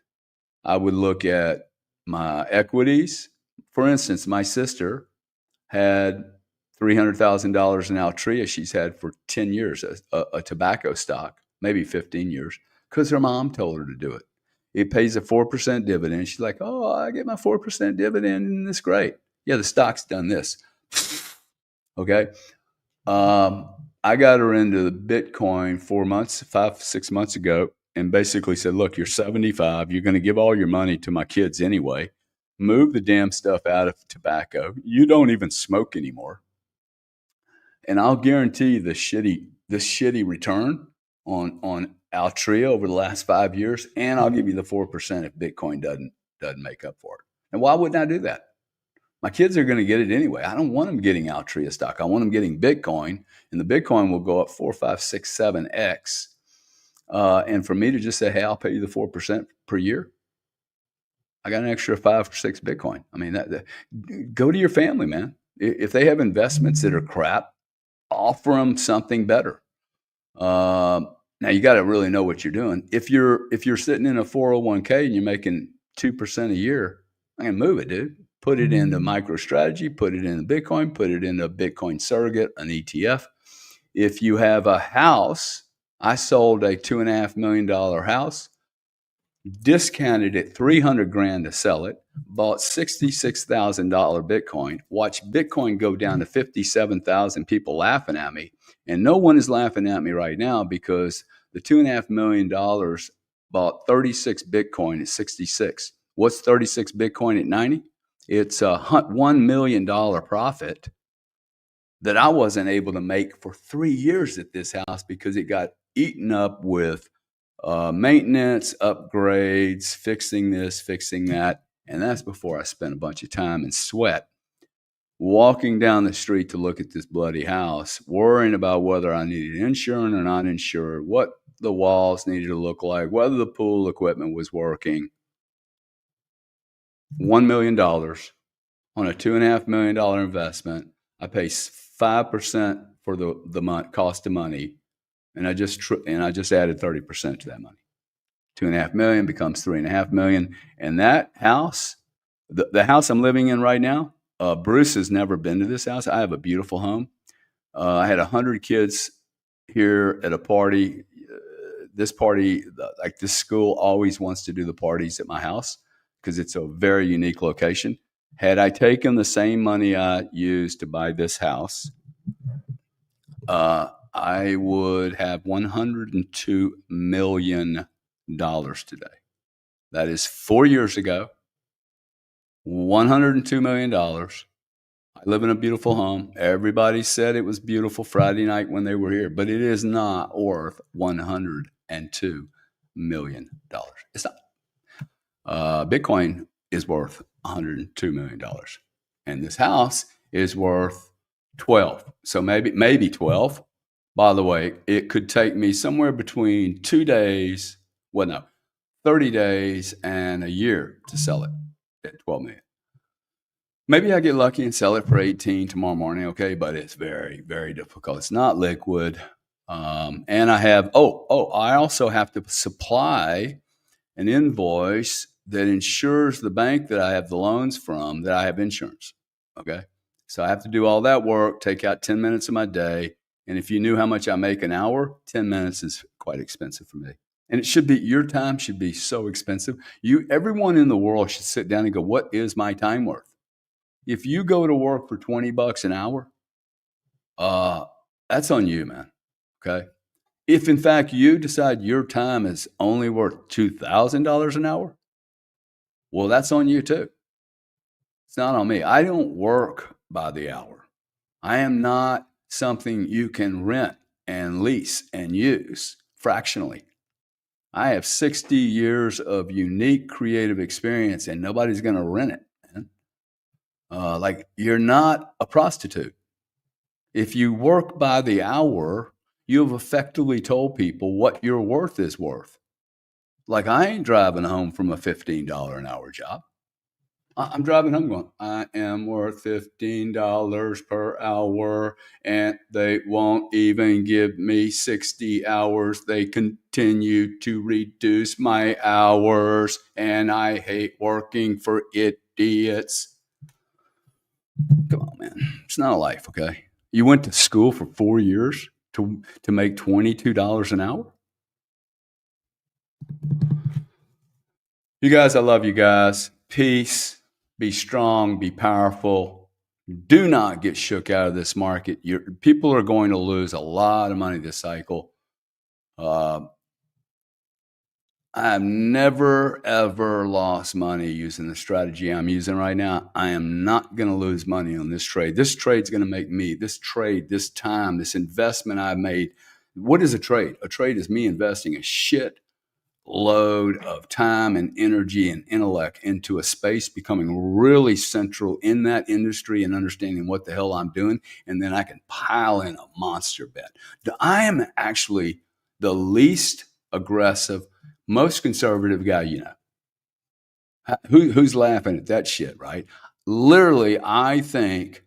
I would look at my equities. For instance, my sister had $300,000 in Altria she's had for 10 years, a tobacco stock, maybe 15 years, because her mom told her to do it. It pays a 4% dividend. She's like, oh, I get my 4% dividend, and it's great. Yeah, the stock's done this. Okay. I got her into the Bitcoin 5-6 months ago, and basically said, look, you're 75. You're going to give all your money to my kids anyway. Move the damn stuff out of tobacco. You don't even smoke anymore. And I'll guarantee you the shitty return on Altria over the last 5 years, and I'll give you the 4% if Bitcoin doesn't make up for it. And why wouldn't I do that? My kids are going to get it anyway. I don't want them getting Altria stock. I want them getting Bitcoin, and the Bitcoin will go up 4, 5, 6, 7x. And for me to just say, hey, I'll pay you the 4% per year, I got an extra 5 or 6 Bitcoin. I mean, go to your family, man. If they have investments that are crap, offer them something better. Now you got to really know what you're doing. If you're sitting in a 401k and you're making 2% a year, I'm gonna move it, dude. Put it into MicroStrategy, put it into Bitcoin, put it into Bitcoin surrogate, an ETF. If you have a house, I sold a $2.5 million house, discounted it $300,000 to sell it, bought $66,000 Bitcoin, watched Bitcoin go down to 57,000, people laughing at me. And no one is laughing at me right now because the $2.5 million bought 36 Bitcoin at 66. What's 36 Bitcoin at 90? It's a $1 million profit that I wasn't able to make for 3 years at this house because it got eaten up with maintenance, upgrades, fixing this, fixing that. And that's before I spent a bunch of time and sweat. walking down the street to look at this bloody house, worrying about whether I needed insurance or not insured, what the walls needed to look like, whether the pool equipment was working. $1 million on a $2.5 million investment. I pay 5% for the cost of money, and I just added 30% to that money. 2.5 million becomes 3.5 million, and that house, the house I'm living in right now, Bruce has never been to this house. I have a beautiful home. I had 100 kids here at a party. This party, like this school, always wants to do the parties at my house because it's a very unique location. Had I taken the same money I used to buy this house, I would have $102 million today. That is 4 years ago. $102 million. I live in a beautiful home. Everybody said it was beautiful Friday night when they were here, but it is not worth $102 million. It's not. Bitcoin is worth $102 million. And this house is worth 12. So maybe 12. By the way, it could take me somewhere between 2 days, 30 days and a year to sell it at 12 million. Maybe I get lucky and sell it for 18 tomorrow morning, okay? But it's very, very difficult. It's not liquid. And I also have to supply an invoice that ensures the bank that I have the loans from that I have insurance, okay? So I have to do all that work, take out 10 minutes of my day. And if you knew how much I make an hour, 10 minutes is quite expensive for me. And it should be, your time should be so expensive. Everyone in the world should sit down and go, what is my time worth? If you go to work for $20 an hour, that's on you, man. Okay. If in fact you decide your time is only worth $2,000 an hour, well, that's on you too. It's not on me. I don't work by the hour. I am not something you can rent and lease and use fractionally. I have 60 years of unique creative experience and nobody's going to rent it, man. Like, you're not a prostitute. If you work by the hour, you've effectively told people what your worth is worth. Like, I ain't driving home from a $15 an hour job. I'm driving home going, I am worth $15 per hour, and they won't even give me 60 hours. They continue to reduce my hours, and I hate working for idiots. Come on, man. It's not a life, okay? You went to school for 4 years to make $22 an hour? You guys, I love you guys. Peace. Be strong, be powerful. Do not get shook out of this market. People are going to lose a lot of money this cycle. I've never, ever lost money using the strategy I'm using right now. I am not going to lose money on this trade. This trade's going to make me, this time, this investment I've made. What is a trade? A trade is me investing a shit load of time and energy and intellect into a space, becoming really central in that industry and understanding what the hell I'm doing. And then I can pile in a monster bet. I am actually the least aggressive, most conservative guy you know. Who's laughing at that shit, right? Literally, I think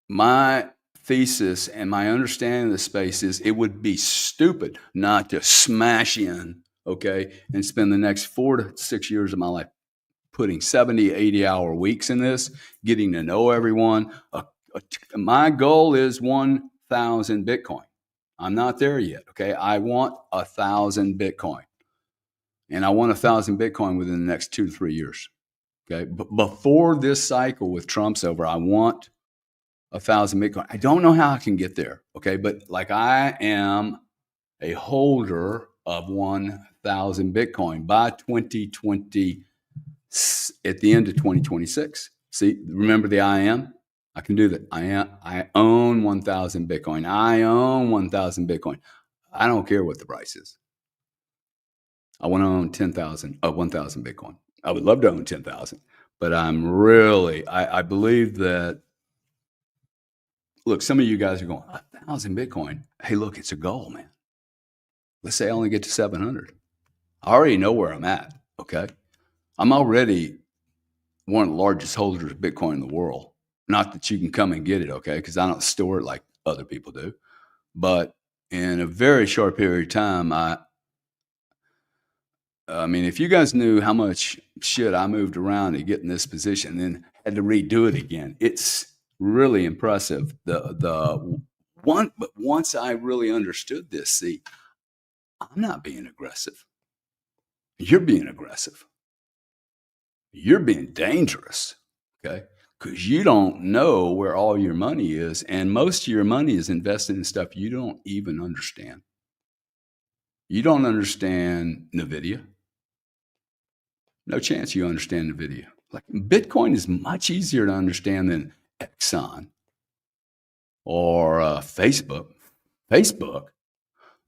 my thesis and my understanding of the space is it would be stupid not to smash in, okay, and spend the next 4 to 6 years of my life putting 70, 80-hour weeks in this, getting to know everyone. My goal is 1,000 Bitcoin. I'm not there yet, okay? I want 1,000 Bitcoin. And I want 1,000 Bitcoin within the next 2 to 3 years, okay? But before this cycle with Trump's over, I want 1,000 Bitcoin. I don't know how I can get there, okay? But like, I am a holder of 1,000 Bitcoin by 2020, at the end of 2026. See, remember the I am? I can do that. I own 1,000 Bitcoin. I own 1,000 Bitcoin. I don't care what the price is. I want to own 1,000 Bitcoin. I would love to own 10,000. But I believe that, look, some of you guys are going, 1,000 Bitcoin. Hey, look, it's a goal, man. Let's say I only get to 700. I already know where I'm at, okay? I'm already one of the largest holders of Bitcoin in the world. Not that you can come and get it, okay? Because I don't store it like other people do. But in a very short period of time, I mean, if you guys knew how much shit I moved around to get in this position, and then had to redo it again, it's really impressive. But once I really understood this, see, I'm not being aggressive. You're being aggressive. You're being dangerous, okay? Because you don't know where all your money is, and most of your money is invested in stuff you don't even understand. You don't understand NVIDIA. No chance you understand NVIDIA. Like, Bitcoin is much easier to understand than Exxon or Facebook. Facebook,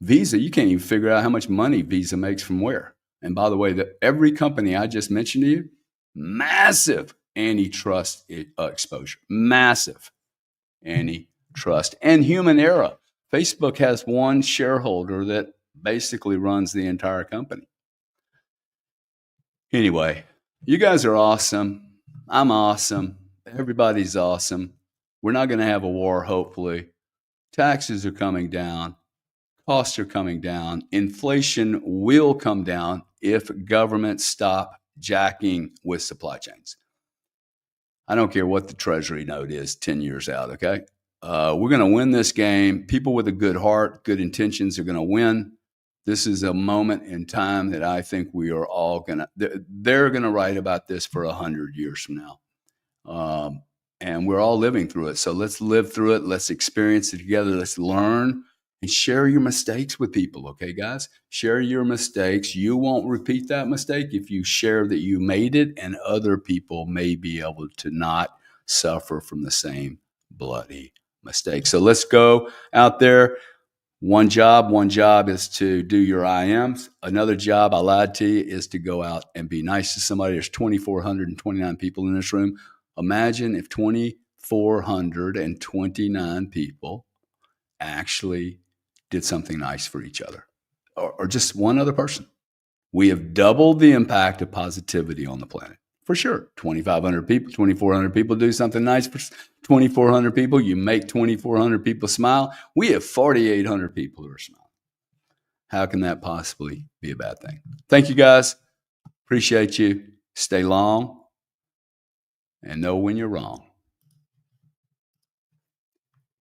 Visa, you can't even figure out how much money Visa makes from where. And by the way, every company I just mentioned to you, massive antitrust exposure, massive antitrust and human error. Facebook has one shareholder that basically runs the entire company. Anyway, you guys are awesome. I'm awesome. Everybody's awesome. We're not going to have a war, hopefully. Taxes are coming down. Costs are coming down. Inflation will come down if governments stop jacking with supply chains. I don't care what the Treasury note is 10 years out, okay? We're going to win this game. People with a good heart, good intentions are going to win. This is a moment in time that I think we are all going to, they're going to write about this for 100 years from now. And we're all living through it. So let's live through it. Let's experience it together. Let's learn and share your mistakes with people. Okay, guys, share your mistakes. You won't repeat that mistake if you share that you made it, and other people may be able to not suffer from the same bloody mistake. So let's go out there. One job is to do your IMs. Another job, I lied to you, is to go out and be nice to somebody. There's 2,429 people in this room. Imagine if 2,429 people actually did something nice for each other, or just one other person. We have doubled the impact of positivity on the planet. For sure, 2,500 people, 2,400 people do something nice for 2,400 people. You make 2,400 people smile. We have 4,800 people who are smiling. How can that possibly be a bad thing? Thank you, guys. Appreciate you. Stay long and know when you're wrong.